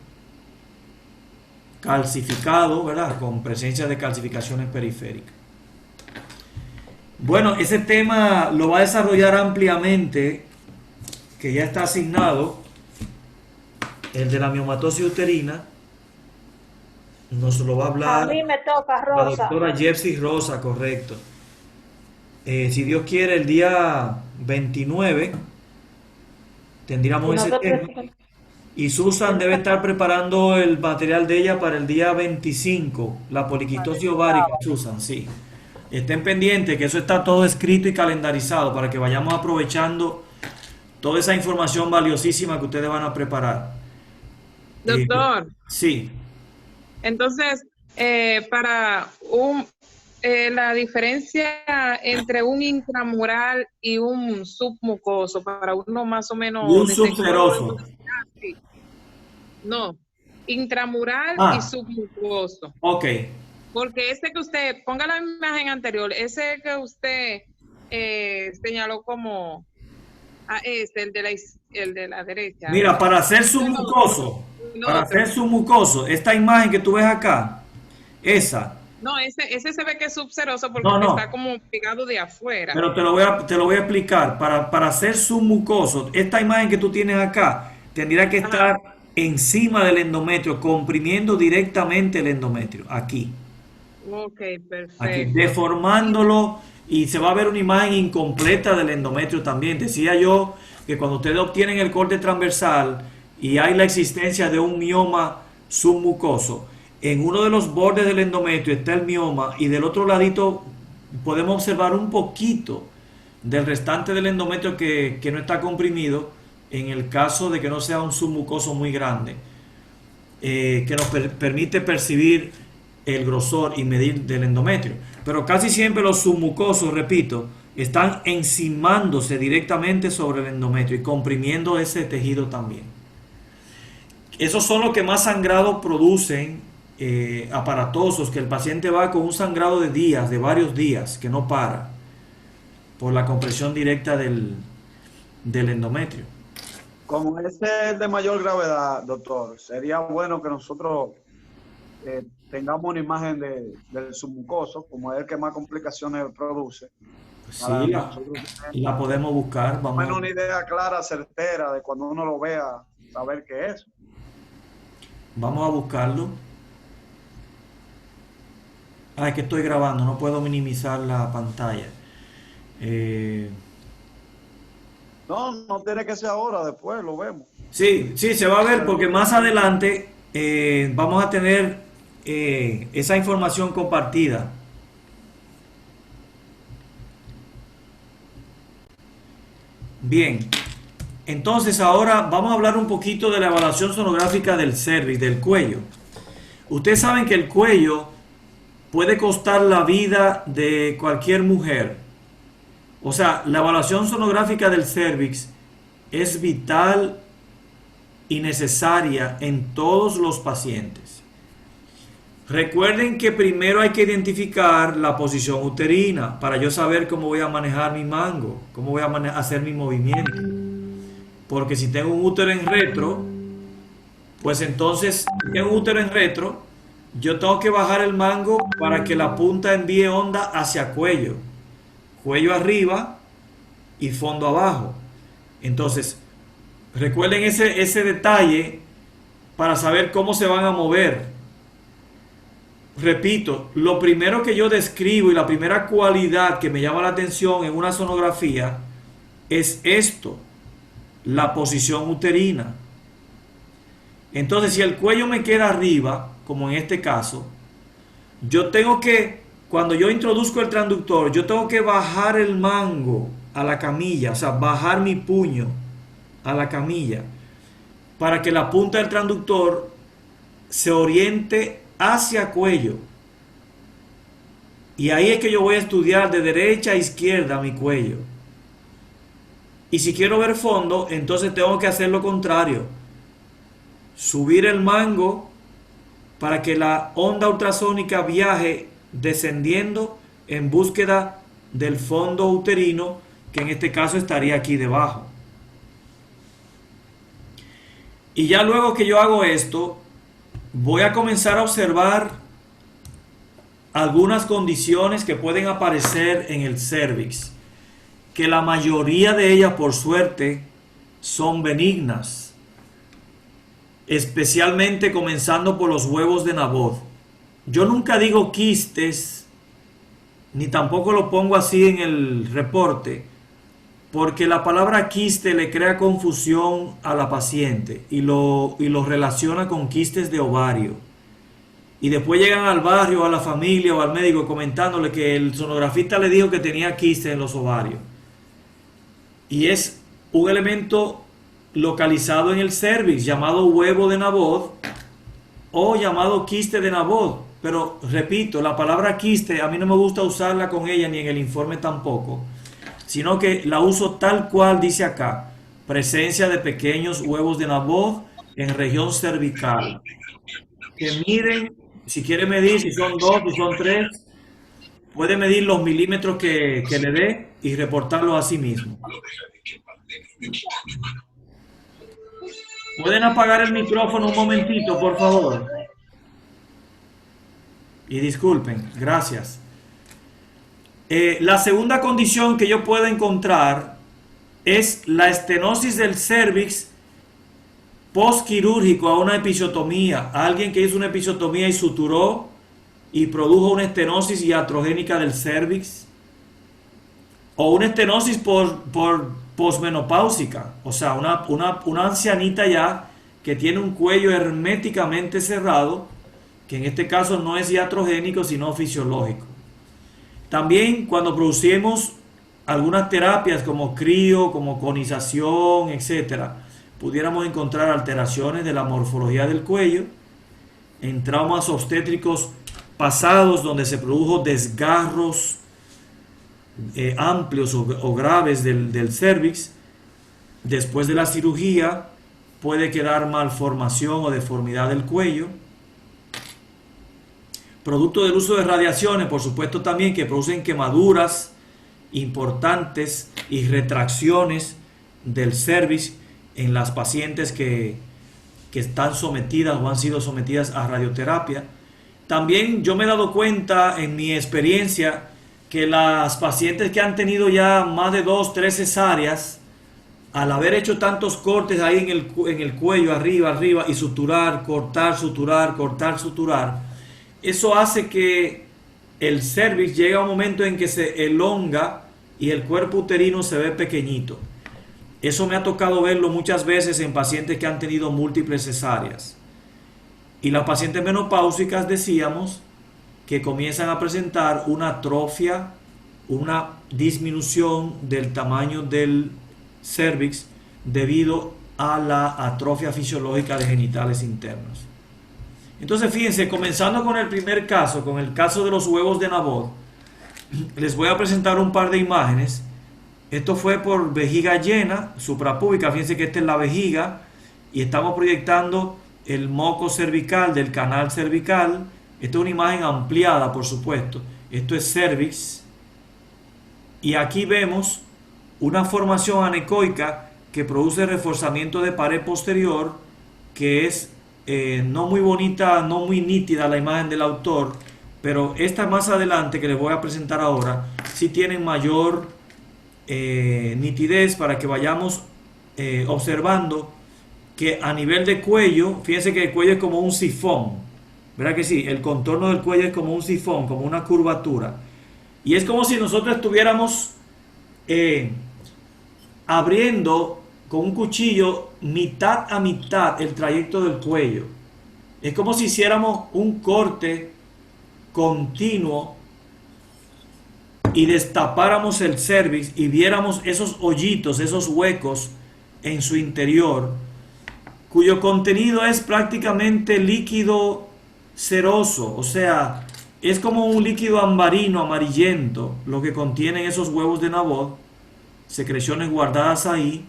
calcificado, ¿verdad? Con presencia de calcificaciones periféricas. Bueno, ese tema lo va a desarrollar ampliamente, que ya está asignado, el de la miomatosis uterina. Nos lo va a hablar A mí me toca, la Rosa. doctora Jersey Rosa, correcto. Si Dios quiere, el día 29 tendríamos Si no ese te tema. preocupes. Y Susan debe estar preparando el material de ella para el día 25, la poliquistosis ovárica, Susan, sí. Estén pendientes que eso está todo escrito y calendarizado para que vayamos aprovechando toda esa información valiosísima que ustedes van a preparar. Doctor, Sí. entonces, para la diferencia entre un intramural y un submucoso, para uno más o menos... Y un detectar subseroso. velocidad, sí. No, intramural y submucoso. Ok. Porque ese que usted, ponga la imagen anterior, ese que usted señaló como... el de la derecha. Mira, para hacer submucoso, esta imagen que tú ves acá, esa. No, ese se ve que es subseroso porque No. está como pegado de afuera. Pero te lo voy a explicar. Para hacer submucoso, esta imagen que tú tienes acá tendría que estar encima del endometrio, comprimiendo directamente el endometrio, aquí. Ok, perfecto. Aquí, deformándolo, y se va a ver una imagen incompleta del endometrio también. Decía yo que cuando ustedes obtienen el corte transversal y hay la existencia de un mioma submucoso, en uno de los bordes del endometrio está el mioma y del otro ladito podemos observar un poquito del restante del endometrio que no está comprimido, en el caso de que no sea un submucoso muy grande, que nos permite percibir el grosor y medir del endometrio. Pero casi siempre los submucosos, repito, están encimándose directamente sobre el endometrio y comprimiendo ese tejido también. Esos son los que más sangrado producen, aparatosos, que el paciente va con un sangrado de días, de varios días, que no para, por la compresión directa del endometrio. Como ese es de mayor gravedad, doctor, sería bueno que nosotros tengamos una imagen del submucoso, como es el que más complicaciones produce. Sí, la podemos buscar. Vamos a una idea clara, certera, de cuando uno lo vea, saber qué es. Vamos a buscarlo. Es que estoy grabando, no puedo minimizar la pantalla. No tiene que ser ahora, después lo vemos. Sí, se va a ver porque más adelante vamos a tener esa información compartida. Bien, entonces ahora vamos a hablar un poquito de la evaluación sonográfica del cervix, del cuello. Ustedes saben que el cuello puede costar la vida de cualquier mujer. O sea, la evaluación sonográfica del cervix es vital y necesaria en todos los pacientes. Recuerden que primero hay que identificar la posición uterina para yo saber cómo voy a manejar mi mango, cómo voy a hacer mi movimiento. Porque si tengo un útero en retro, pues entonces, si tengo un útero en retro, yo tengo que bajar el mango para que la punta envíe onda hacia cuello. Cuello arriba y fondo abajo. Entonces, recuerden ese detalle para saber cómo se van a mover. Repito, lo primero que yo describo y la primera cualidad que me llama la atención en una sonografía es esto, la posición uterina. Entonces, si el cuello me queda arriba, como en este caso, yo tengo que, cuando yo introduzco el transductor, yo tengo que bajar el mango a la camilla, o sea, bajar mi puño a la camilla, para que la punta del transductor se oriente hacia cuello. Y ahí es que yo voy a estudiar de derecha a izquierda mi cuello. Y si quiero ver fondo, entonces tengo que hacer lo contrario. subir el mango para que la onda ultrasónica viaje descendiendo en búsqueda del fondo uterino, que en este caso estaría aquí debajo. Y ya luego que yo hago esto, voy a comenzar a observar algunas condiciones que pueden aparecer en el cervix, que la mayoría de ellas, por suerte, son benignas, especialmente comenzando por los huevos de Naboth. Yo nunca digo quistes, ni tampoco lo pongo así en el reporte, porque la palabra quiste le crea confusión a la paciente y lo relaciona con quistes de ovario. Y después llegan al barrio, a la familia o al médico comentándole que el sonografista le dijo que tenía quistes en los ovarios. Y es un elemento localizado en el cervix llamado huevo de Naboth o llamado quiste de Naboth. Pero repito, la palabra quiste a mí no me gusta usarla con ella ni en el informe tampoco, sino que la uso tal cual dice acá: presencia de pequeños huevos de Naboth en región cervical. Que miren, si quiere medir, si son 2, si son 3, puede medir los milímetros que le dé y reportarlo a sí mismo. ¿Pueden apagar el micrófono un momentito, por favor? Y disculpen, gracias. La segunda condición que yo puedo encontrar es la estenosis del cervix postquirúrgico a una episiotomía. Alguien que hizo una episiotomía y suturó y produjo una estenosis iatrogénica del cervix. O una estenosis por posmenopáusica, o sea, una ancianita ya que tiene un cuello herméticamente cerrado, que en este caso no es iatrogénico sino fisiológico. También cuando producimos algunas terapias como crío, como conización, etcétera, pudiéramos encontrar alteraciones de la morfología del cuello, en traumas obstétricos pasados donde se produjo desgarros amplios o graves del cervix. Después de la cirugía puede quedar malformación o deformidad del cuello. Producto del uso de radiaciones, por supuesto, también, que producen quemaduras importantes y retracciones del cervix en las pacientes que están sometidas o han sido sometidas a radioterapia. También yo me he dado cuenta en mi experiencia que las pacientes que han tenido ya más de 2, 3 cesáreas, al haber hecho tantos cortes ahí en el cuello, arriba, y suturar, cortar, suturar, eso hace que el cervix llegue a un momento en que se elonga y el cuerpo uterino se ve pequeñito. Eso me ha tocado verlo muchas veces en pacientes que han tenido múltiples cesáreas. Y las pacientes menopáusicas, decíamos, que comienzan a presentar una atrofia, una disminución del tamaño del cervix debido a la atrofia fisiológica de genitales internos. Entonces, fíjense, comenzando con el primer caso, con el caso de los huevos de Naboth, les voy a presentar un par de imágenes. Esto fue por vejiga llena, suprapúbica. Fíjense que esta es la vejiga y estamos proyectando el moco cervical del canal cervical. Esta es una imagen ampliada, por supuesto. Esto es cervix. Y aquí vemos una formación anecoica que produce reforzamiento de pared posterior, que es no muy bonita, no muy nítida la imagen del autor, pero esta más adelante que les voy a presentar ahora, sí tienen mayor nitidez para que vayamos observando que a nivel de cuello, fíjense que el cuello es como un sifón. ¿Verdad que sí? El contorno del cuello es como un sifón, como una curvatura. Y es como si nosotros estuviéramos abriendo con un cuchillo mitad a mitad el trayecto del cuello. Es como si hiciéramos un corte continuo y destapáramos el cervix y viéramos esos hoyitos, esos huecos en su interior, cuyo contenido es prácticamente líquido ceroso, o sea, es como un líquido ambarino, amarillento, lo que contienen esos huevos de Naboth, secreciones guardadas ahí,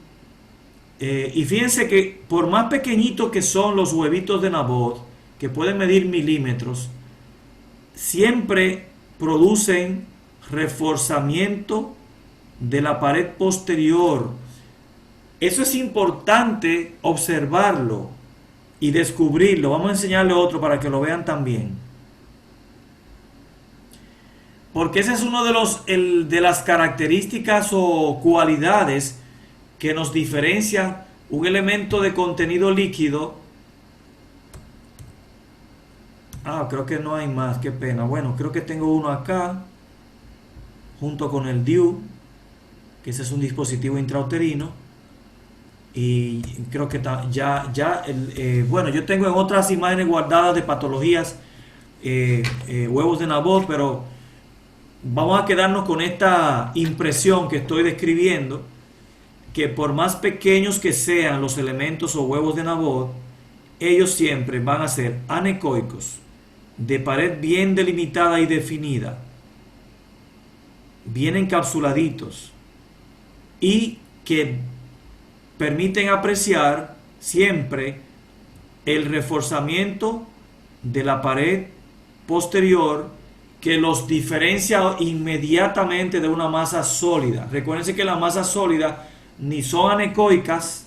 Y fíjense que por más pequeñitos que son los huevitos de Nabot, que pueden medir milímetros, siempre producen reforzamiento de la pared posterior. Eso es importante observarlo y descubrirlo. Vamos a enseñarle otro para que lo vean también. Porque ese es uno de las características o cualidades que nos diferencian un elemento de contenido líquido. Creo que no hay más, qué pena. Bueno, creo que tengo uno acá, junto con el DIU, que ese es un dispositivo intrauterino. Y creo que bueno, yo tengo en otras imágenes guardadas de patologías huevos de Nabot, pero vamos a quedarnos con esta impresión que estoy describiendo, que por más pequeños que sean los elementos o huevos de Nabot, ellos siempre van a ser anecoicos, de pared bien delimitada y definida, bien encapsuladitos, y que permiten apreciar siempre el reforzamiento de la pared posterior que los diferencia inmediatamente de una masa sólida. Recuérdense que las masas sólidas ni son anecoicas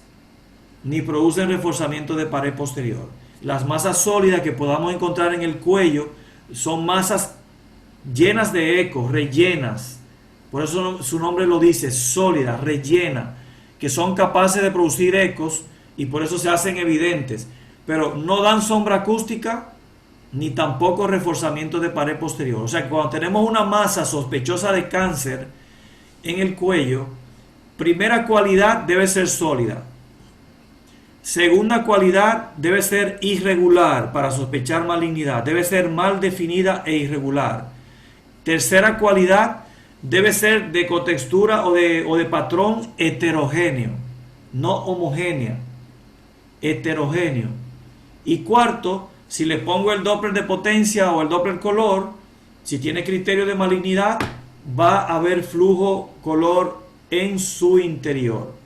ni producen reforzamiento de pared posterior. Las masas sólidas que podamos encontrar en el cuello son masas llenas de eco, rellenas. Por eso su nombre lo dice, sólida, rellena, que son capaces de producir ecos y por eso se hacen evidentes, pero no dan sombra acústica ni tampoco reforzamiento de pared posterior. O sea que cuando tenemos una masa sospechosa de cáncer en el cuello, primera cualidad debe ser sólida. Segunda cualidad debe ser irregular para sospechar malignidad, debe ser mal definida e irregular. Tercera cualidad debe ser de cotextura o de patrón heterogéneo, no homogénea, heterogéneo. Y cuarto, si le pongo el Doppler de potencia o el Doppler color, si tiene criterio de malignidad, va a haber flujo color en su interior.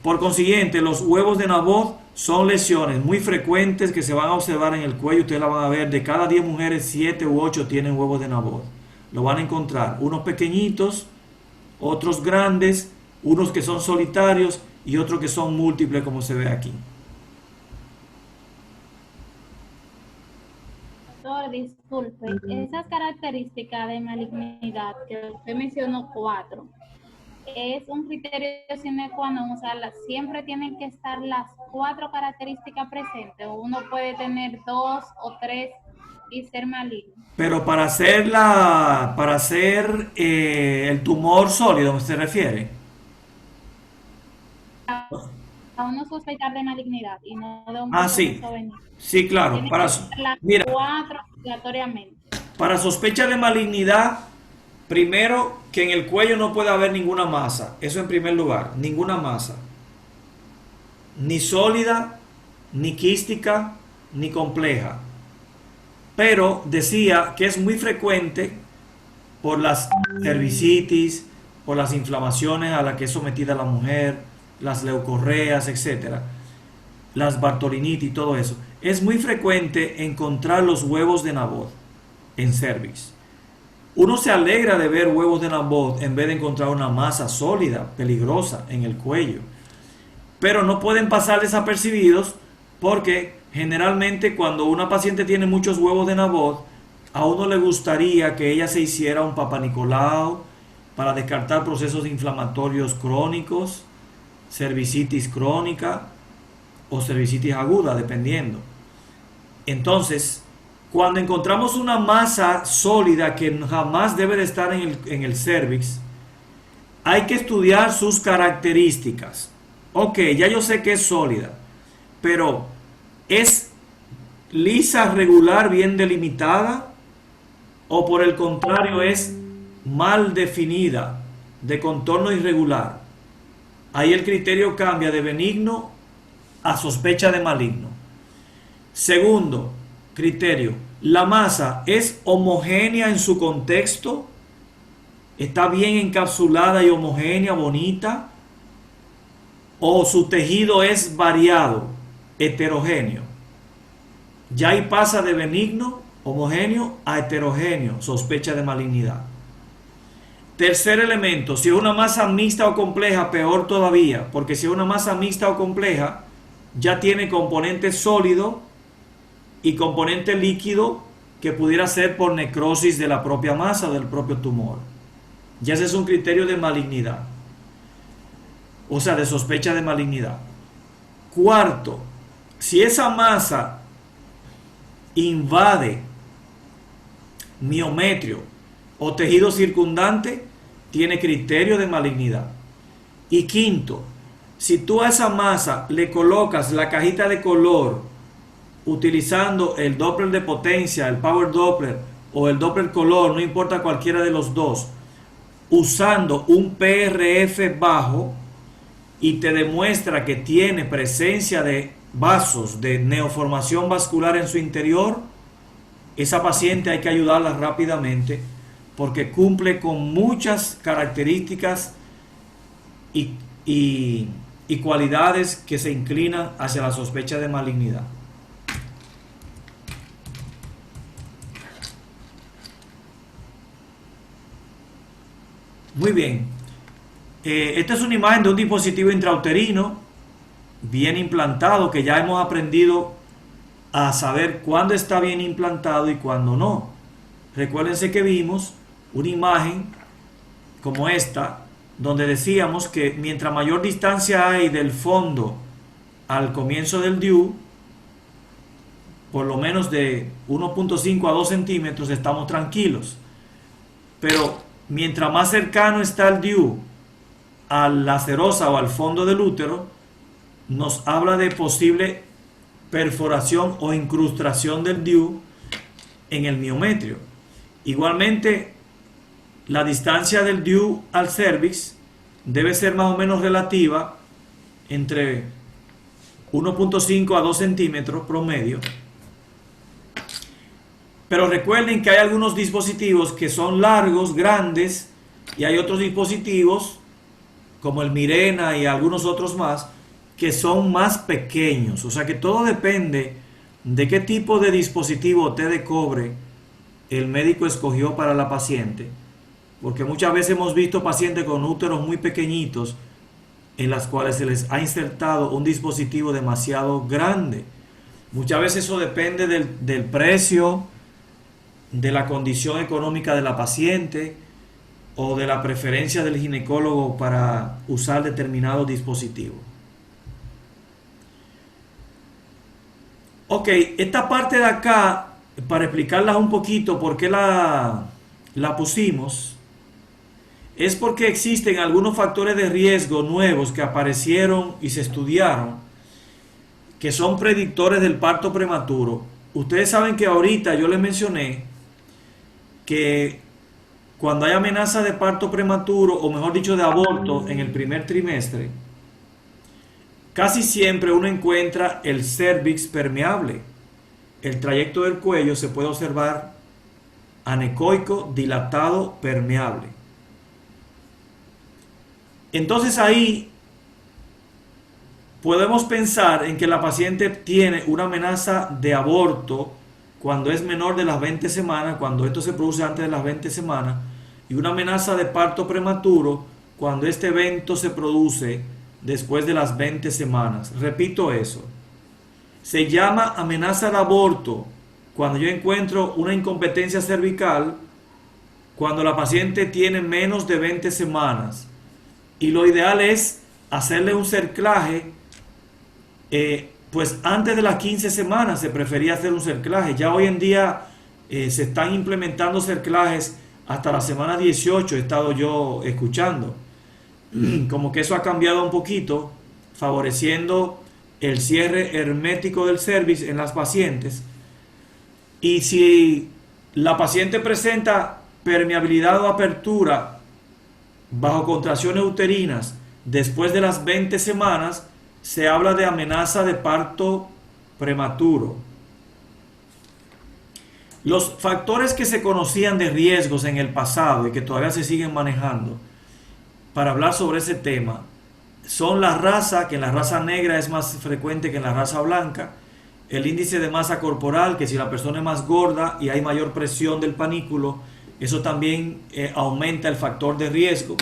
Por consiguiente, los huevos de Nabot son lesiones muy frecuentes que se van a observar en el cuello. Ustedes la van a ver, de cada 10 mujeres, 7 u 8 tienen huevos de Nabot. Lo van a encontrar, unos pequeñitos, otros grandes, unos que son solitarios y otros que son múltiples, como se ve aquí. Doctor, disculpe, esas características de malignidad que usted mencionó 4, es un criterio sine qua non, o sea, siempre tienen que estar las 4 características presentes, o uno puede tener 2 o 3 y ser maligno. Pero para hacer el tumor sólido, ¿se refiere? A uno sospechar de malignidad y no de un sí. proceso benigno. Sí, claro. Tiene que ser las 4 obligatoriamente. Para sospecha de malignidad, primero que en el cuello no puede haber ninguna masa. Eso en primer lugar, ninguna masa. Ni sólida, ni quística, ni compleja. Pero decía que es muy frecuente por las cervicitis, por las inflamaciones a las que es sometida la mujer, las leucorreas, etcétera, las bartolinitis y todo eso. Es muy frecuente encontrar los huevos de Nabot en cervix. Uno se alegra de ver huevos de Nabot en vez de encontrar una masa sólida, peligrosa en el cuello. Pero no pueden pasar desapercibidos porque generalmente cuando una paciente tiene muchos huevos de Nabot, a uno le gustaría que ella se hiciera un Papa Nicolau para descartar procesos inflamatorios crónicos, cervicitis crónica o cervicitis aguda, dependiendo. Entonces, cuando encontramos una masa sólida que jamás debe de estar en el cervix, hay que estudiar sus características. Ok, ya yo sé que es sólida, pero ¿es lisa, regular, bien delimitada? ¿O por el contrario es mal definida, de contorno irregular? Ahí el criterio cambia de benigno a sospecha de maligno. Segundo criterio, ¿la masa es homogénea en su contexto? ¿Está bien encapsulada y homogénea, bonita? o su tejido es variado, heterogéneo. Ya ahí pasa de benigno, homogéneo, a heterogéneo, sospecha de malignidad. Tercer elemento, si es una masa mixta o compleja, peor todavía, porque si es una masa mixta o compleja, ya tiene componente sólido y componente líquido que pudiera ser por necrosis de la propia masa o del propio tumor. Ya ese es un criterio de malignidad, o sea, de sospecha de malignidad. Cuarto, si esa masa invade miometrio o tejido circundante, tiene criterio de malignidad. Y quinto, si tú a esa masa le colocas la cajita de color utilizando el Doppler de potencia, el Power Doppler o el Doppler color, no importa cualquiera de los dos, usando un PRF bajo y te demuestra que tiene presencia de vasos de neoformación vascular en su interior, esa paciente hay que ayudarla rápidamente porque cumple con muchas características y cualidades que se inclinan hacia la sospecha de malignidad. Muy bien. Esta es una imagen de un dispositivo intrauterino bien implantado, que ya hemos aprendido a saber cuándo está bien implantado y cuándo no. Recuérdense que vimos una imagen como esta, donde decíamos que mientras mayor distancia hay del fondo al comienzo del DIU, por lo menos de 1.5 a 2 centímetros, estamos tranquilos. Pero mientras más cercano está el DIU a la serosa o al fondo del útero, nos habla de posible perforación o incrustación del DIU en el miometrio. Igualmente, la distancia del DIU al cervix debe ser más o menos relativa entre 1.5 a 2 centímetros promedio. Pero recuerden que hay algunos dispositivos que son largos, grandes, y hay otros dispositivos como el Mirena y algunos otros más que son más pequeños. O sea que todo depende de qué tipo de dispositivo T de cobre el médico escogió para la paciente, porque muchas veces hemos visto pacientes con úteros muy pequeñitos en las cuales se les ha insertado un dispositivo demasiado grande. Muchas veces eso depende del precio, de la condición económica de la paciente o de la preferencia del ginecólogo para usar determinado dispositivo. Ok, esta parte de acá, para explicarla un poquito por qué la pusimos, es porque existen algunos factores de riesgo nuevos que aparecieron y se estudiaron, que son predictores del parto prematuro. Ustedes saben que ahorita yo les mencioné que cuando hay amenaza de parto prematuro, o mejor dicho de aborto en el primer trimestre, casi siempre uno encuentra el cervix permeable. El trayecto del cuello se puede observar anecoico, dilatado, permeable. Entonces ahí podemos pensar en que la paciente tiene una amenaza de aborto cuando es menor de las 20 semanas, cuando esto se produce antes de las 20 semanas, y una amenaza de parto prematuro cuando este evento se produce después de las 20 semanas. Repito eso. Se llama amenaza de aborto cuando yo encuentro una incompetencia cervical cuando la paciente tiene menos de 20 semanas. Y lo ideal es hacerle un cerclaje, pues antes de las 15 semanas se prefería hacer un cerclaje. Ya hoy en día se están implementando cerclajes hasta la semana 18, he estado yo escuchando. Como que eso ha cambiado un poquito, favoreciendo el cierre hermético del cervix en las pacientes. Y si la paciente presenta permeabilidad o apertura bajo contracciones uterinas después de las 20 semanas, se habla de amenaza de parto prematuro. Los factores que se conocían de riesgos en el pasado y que todavía se siguen manejando para hablar sobre ese tema, son la raza, que en la raza negra es más frecuente que en la raza blanca, el índice de masa corporal, que si la persona es más gorda y hay mayor presión del panículo, eso también aumenta el factor de riesgo.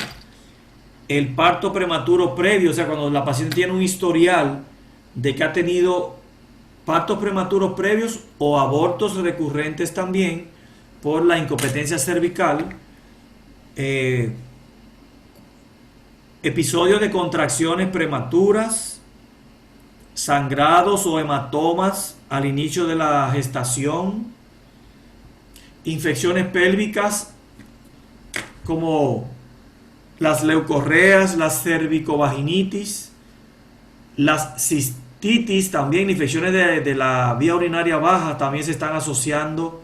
El parto prematuro previo, o sea, cuando la paciente tiene un historial de que ha tenido partos prematuros previos o abortos recurrentes también por la incompetencia cervical, episodios de contracciones prematuras, sangrados o hematomas al inicio de la gestación, infecciones pélvicas como las leucorreas, las cervicovaginitis, las cistitis, también infecciones de la vía urinaria baja también se están asociando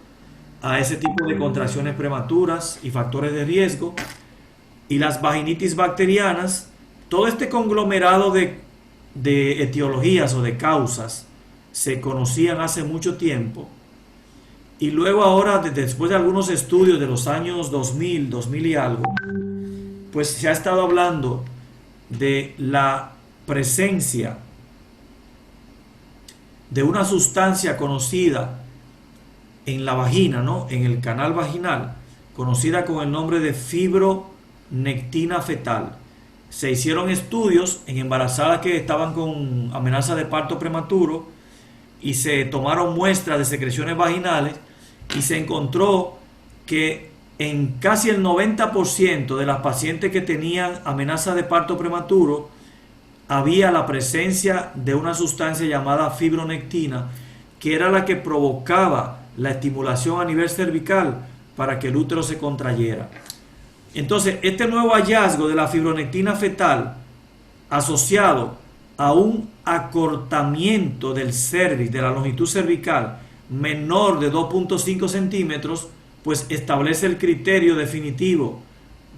a ese tipo de contracciones prematuras y factores de riesgo, y las vaginitis bacterianas. Todo este conglomerado de etiologías o de causas se conocían hace mucho tiempo, y luego ahora, después de algunos estudios de los años 2000 y algo, pues se ha estado hablando de la presencia de una sustancia conocida en la vagina, ¿no? En el canal vaginal, conocida con el nombre de fibronectina fetal. Se hicieron estudios en embarazadas que estaban con amenaza de parto prematuro y se tomaron muestras de secreciones vaginales y se encontró que en casi el 90% de las pacientes que tenían amenaza de parto prematuro había la presencia de una sustancia llamada fibronectina, que era la que provocaba la estimulación a nivel cervical para que el útero se contrayera. Entonces, este nuevo hallazgo de la fibronectina fetal asociado a un acortamiento del cervix, de la longitud cervical menor de 2.5 centímetros, pues establece el criterio definitivo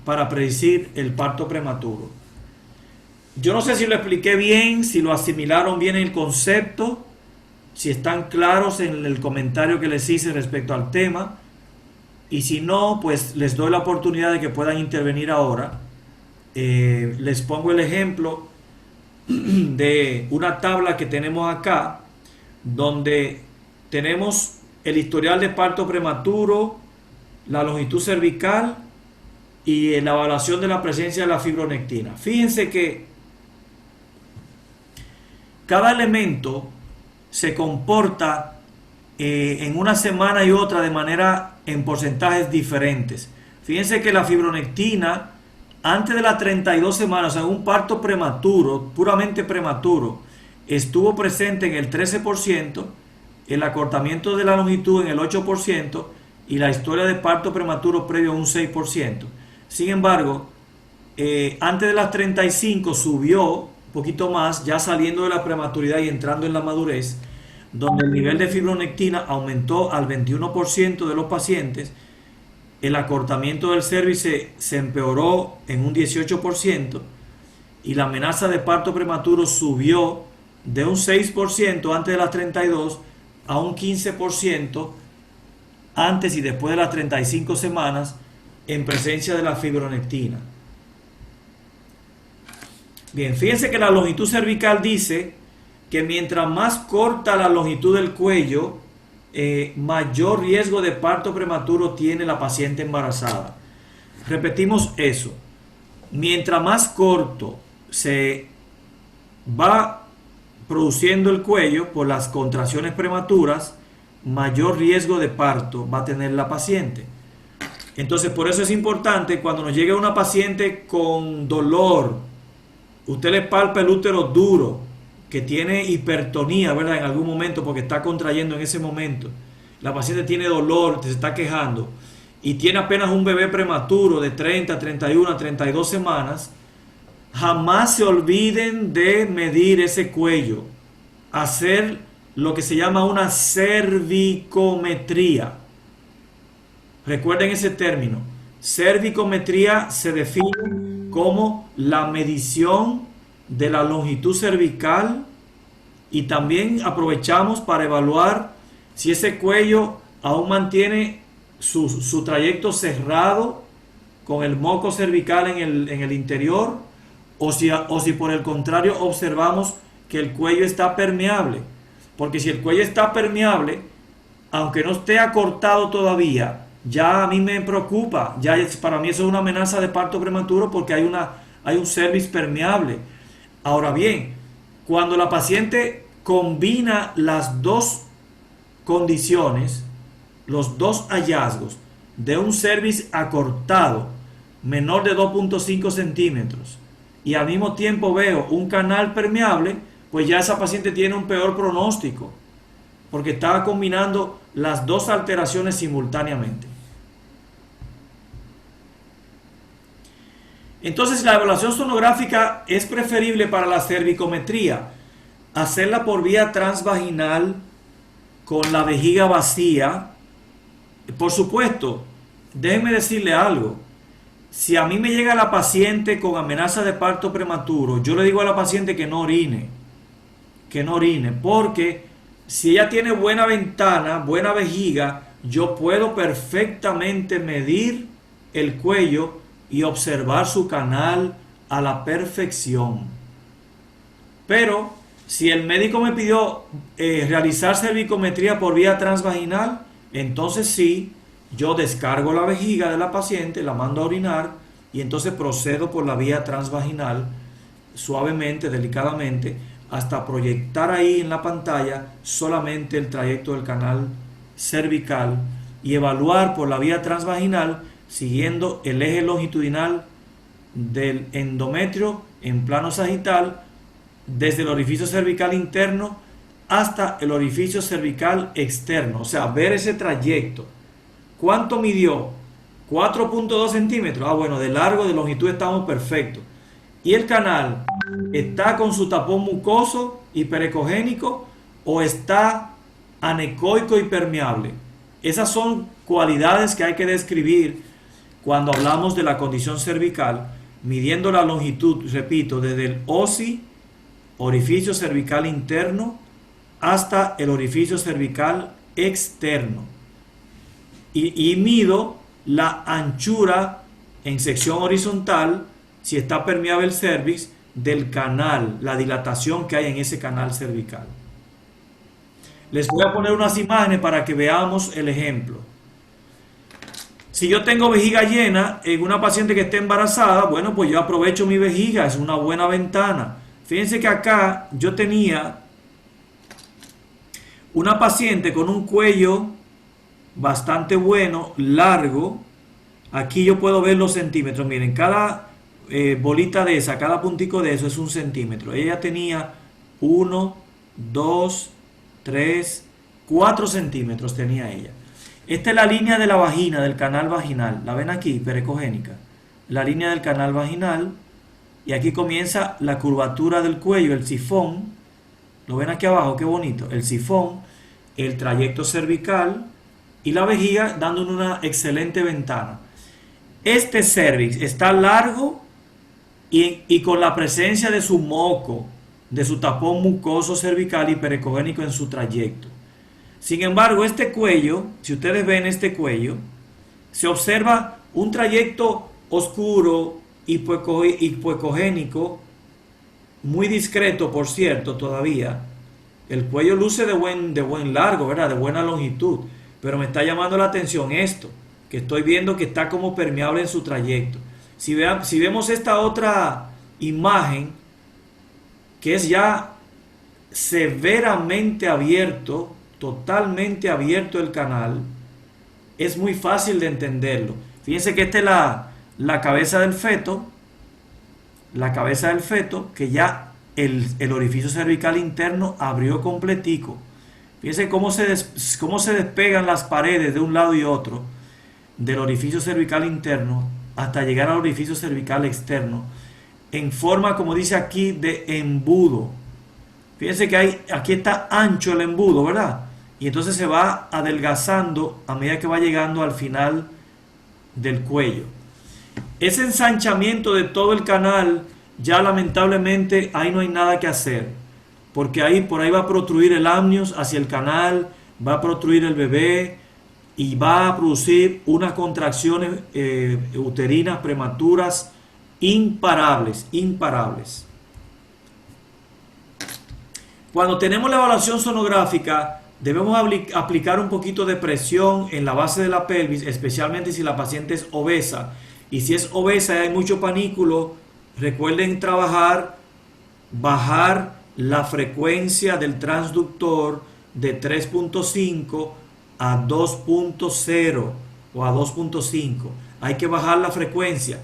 para predecir el parto prematuro. Yo no sé si lo expliqué bien, si lo asimilaron bien el concepto, si están claros en el comentario que les hice respecto al tema, y si no, pues les doy la oportunidad de que puedan intervenir ahora. Les pongo el ejemplo de una tabla que tenemos acá, donde tenemos el historial de parto prematuro, la longitud cervical y la evaluación de la presencia de la fibronectina. Fíjense que cada elemento se comporta en una semana y otra de manera en porcentajes diferentes. Fíjense que la fibronectina antes de las 32 semanas, en un parto prematuro, puramente prematuro, estuvo presente en el 13%, el acortamiento de la longitud en el 8% y la historia de parto prematuro previo un 6%. Sin embargo, antes de las 35 subió un poquito más, ya saliendo de la prematuridad y entrando en la madurez, donde el nivel de fibronectina aumentó al 21% de los pacientes, el acortamiento del cervix se empeoró en un 18% y la amenaza de parto prematuro subió de un 6% antes de las 32 a un 15% antes y después de las 35 semanas en presencia de la fibronectina. Bien, fíjense que la longitud cervical dice que mientras más corta la longitud del cuello, mayor riesgo de parto prematuro tiene la paciente embarazada. Repetimos eso. Mientras más corto se va produciendo el cuello por las contracciones prematuras, mayor riesgo de parto va a tener la paciente. Entonces, por eso es importante cuando nos llegue una paciente con dolor, usted le palpa el útero duro, que tiene hipertonía, ¿verdad? En algún momento porque está contrayendo en ese momento. La paciente tiene dolor, se está quejando y tiene apenas un bebé prematuro de 30, 31, 32 semanas. Jamás se olviden de medir ese cuello. Hacer lo que se llama una cervicometría. Recuerden ese término. Cervicometría se define como la medición de la longitud cervical, y también aprovechamos para evaluar si ese cuello aún mantiene su trayecto cerrado con el moco cervical en el interior, o si por el contrario observamos que el cuello está permeable. Porque si el cuello está permeable, aunque no esté acortado todavía, ya a mí me preocupa. Para mí eso es una amenaza de parto prematuro porque hay un cervix permeable. Ahora bien, cuando la paciente combina las dos condiciones, los dos hallazgos de un cervix acortado menor de 2.5 centímetros y al mismo tiempo veo un canal permeable, pues ya esa paciente tiene un peor pronóstico porque está combinando las dos alteraciones simultáneamente. Entonces la evaluación sonográfica es preferible para la cervicometría, hacerla por vía transvaginal con la vejiga vacía. Por supuesto, déjenme decirle algo. Si a mí me llega la paciente con amenaza de parto prematuro, yo le digo a la paciente que no orine, porque si ella tiene buena ventana, buena vejiga, yo puedo perfectamente medir el cuello y observar su canal a la perfección. Pero si el médico me pidió realizar cervicometría por vía transvaginal, entonces sí, yo descargo la vejiga de la paciente, la mando a orinar y entonces procedo por la vía transvaginal suavemente, delicadamente, hasta proyectar ahí en la pantalla solamente el trayecto del canal cervical y evaluar por la vía transvaginal siguiendo el eje longitudinal del endometrio en plano sagital desde el orificio cervical interno hasta el orificio cervical externo, o sea, ver ese trayecto. ¿Cuánto midió? 4.2 centímetros. Ah, bueno, de largo, de longitud estamos perfectos. ¿Y el canal está con su tapón mucoso y perecogénico o está anecoico y permeable? Esas son cualidades que hay que describir cuando hablamos de la condición cervical, midiendo la longitud, repito, desde el OSI, orificio cervical interno, hasta el orificio cervical externo. Y mido la anchura en sección horizontal, si está permeable el cervix, del canal, la dilatación que hay en ese canal cervical. Les voy a poner unas imágenes para que veamos el ejemplo. Si yo tengo vejiga llena en una paciente que esté embarazada, bueno, pues yo aprovecho mi vejiga, es una buena ventana. Fíjense que acá yo tenía una paciente con un cuello bastante bueno, largo. Aquí yo puedo ver los centímetros. Miren, cada bolita de esa, cada puntico de eso es 1 centímetro. Ella tenía 1, 2, 3, 4 centímetros tenía ella. Esta es la línea de la vagina, del canal vaginal. ¿La ven aquí? Perecogénica. La línea del canal vaginal. Y aquí comienza la curvatura del cuello, el sifón. ¿Lo ven aquí abajo? Qué bonito. El sifón, el trayecto cervical y la vejiga dando una excelente ventana. Este cervix está largo y con la presencia de su moco, de su tapón mucoso cervical y perecogénico en su trayecto. Sin embargo, este cuello, si ustedes ven este cuello, se observa un trayecto oscuro y hipoecogénico, muy discreto, por cierto, todavía. El cuello luce de buen largo, ¿verdad? De buena longitud. Pero me está llamando la atención esto, que estoy viendo que está como permeable en su trayecto. Si vemos esta otra imagen, que es ya severamente abierto, totalmente abierto el canal, es muy fácil de entenderlo. Fíjense que esta es la cabeza del feto, que ya el orificio cervical interno abrió completico. Fíjense cómo se despegan las paredes de un lado y otro del orificio cervical interno hasta llegar al orificio cervical externo en forma, como dice aquí, de embudo. Fíjense que aquí está ancho el embudo, ¿verdad? Y entonces se va adelgazando a medida que va llegando al final del cuello. Ese ensanchamiento de todo el canal, ya lamentablemente ahí no hay nada que hacer, porque por ahí va a protruir el amnios hacia el canal, va a protruir el bebé y va a producir unas contracciones uterinas prematuras imparables, imparables. Cuando tenemos la evaluación sonográfica, debemos aplicar un poquito de presión en la base de la pelvis, especialmente si la paciente es obesa. Y si es obesa y hay mucho panículo, recuerden bajar la frecuencia del transductor de 3.5 a 2.0 o a 2.5. Hay que bajar la frecuencia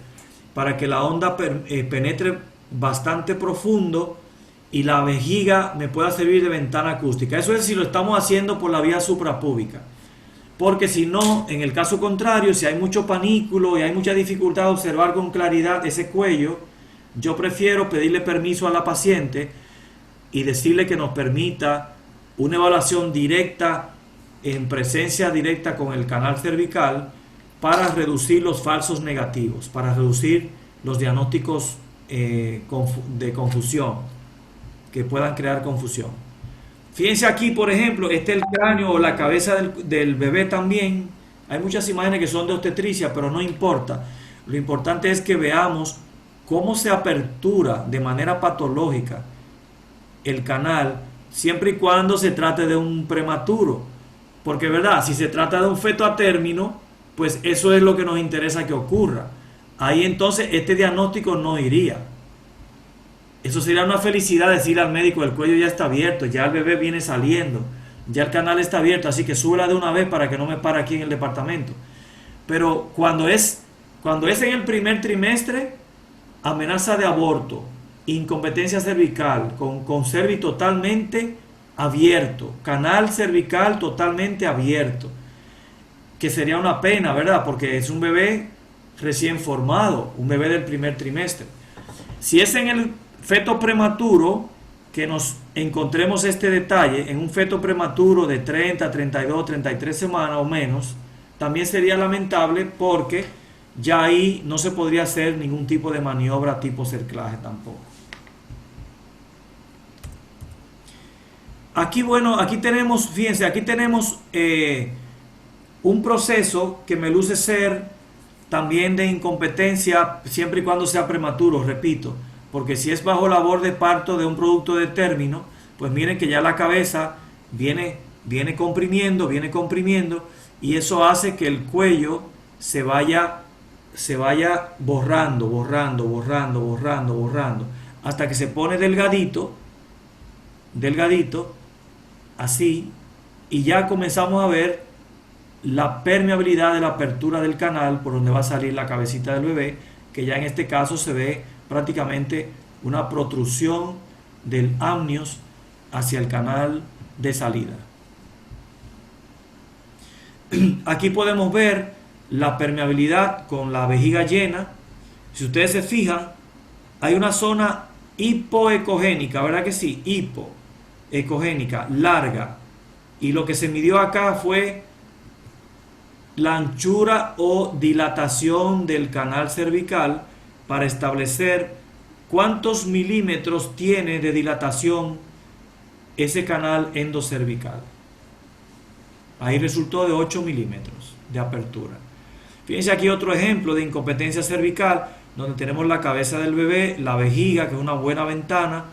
para que la onda penetre bastante profundo y la vejiga me pueda servir de ventana acústica. Eso es si lo estamos haciendo por la vía suprapúbica. Porque si no, en el caso contrario, si hay mucho panículo y hay mucha dificultad de observar con claridad ese cuello, yo prefiero pedirle permiso a la paciente y decirle que nos permita una evaluación directa en presencia directa con el canal cervical para reducir los falsos negativos, para reducir los diagnósticos de confusión, que puedan crear confusión. Fíjense aquí, por ejemplo, este es el cráneo o la cabeza del bebé también. Hay muchas imágenes que son de obstetricia, pero no importa. Lo importante es que veamos cómo se apertura de manera patológica el canal, siempre y cuando se trate de un prematuro. Porque, ¿verdad? Si se trata de un feto a término, pues eso es lo que nos interesa que ocurra. Ahí entonces este diagnóstico no iría. Eso sería una felicidad decirle al médico: el cuello ya está abierto, ya el bebé viene saliendo, ya el canal está abierto, así que súbela de una vez para que no me pare aquí en el departamento. Pero cuando es en el primer trimestre, amenaza de aborto, incompetencia cervical, con cervi totalmente abierto, canal cervical totalmente abierto, que sería una pena, ¿verdad? Porque es un bebé recién formado, un bebé del primer trimestre. Si es en el feto prematuro, que nos encontremos este detalle, en un feto prematuro de 30, 32, 33 semanas o menos, también sería lamentable, porque ya ahí no se podría hacer ningún tipo de maniobra tipo cerclaje tampoco. Aquí, bueno, aquí tenemos, fíjense, aquí tenemos un proceso que me luce ser también de incompetencia, siempre y cuando sea prematuro, repito, porque si es bajo labor de parto de un producto de término, pues miren que ya la cabeza viene comprimiendo, y eso hace que el cuello se vaya borrando, hasta que se pone delgadito, así, y ya comenzamos a ver la permeabilidad de la apertura del canal por donde va a salir la cabecita del bebé, que ya en este caso se ve prácticamente una protrusión del amnios hacia el canal de salida. Aquí podemos ver la permeabilidad con la vejiga llena. Si ustedes se fijan, hay una zona hipoecogénica, ¿verdad que sí? Hipoecogénica, larga. Y lo que se midió acá fue la anchura o dilatación del canal cervical para establecer cuántos milímetros tiene de dilatación ese canal endocervical. Ahí resultó de 8 milímetros de apertura. Fíjense aquí otro ejemplo de incompetencia cervical, donde tenemos la cabeza del bebé, la vejiga, que es una buena ventana,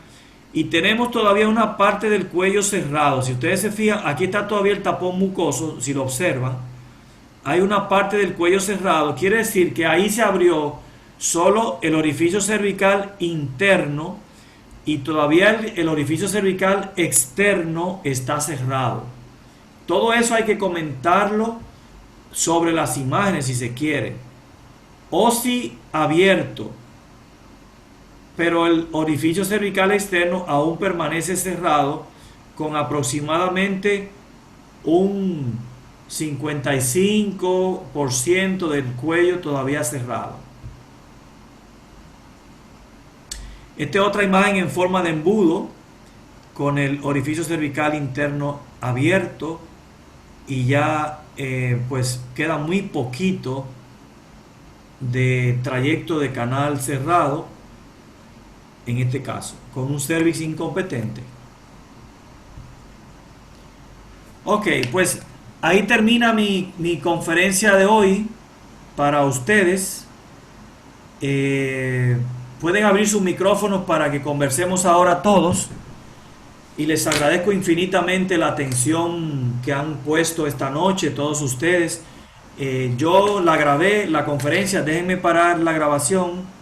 y tenemos todavía una parte del cuello cerrado. Si ustedes se fijan, aquí está todavía el tapón mucoso, si lo observan, hay una parte del cuello cerrado, quiere decir que ahí se abrió solo el orificio cervical interno y todavía el orificio cervical externo está cerrado. Todo eso hay que comentarlo sobre las imágenes si se quiere. OSI abierto, pero el orificio cervical externo aún permanece cerrado con aproximadamente un 55% del cuello todavía cerrado. Esta es otra imagen en forma de embudo con el orificio cervical interno abierto y ya pues queda muy poquito de trayecto de canal cerrado en este caso, con un cervix incompetente. Ok, pues ahí termina mi conferencia de hoy para ustedes. Pueden abrir sus micrófonos para que conversemos ahora todos. Y les agradezco infinitamente la atención que han puesto esta noche todos ustedes. Yo la grabé, la conferencia, déjenme parar la grabación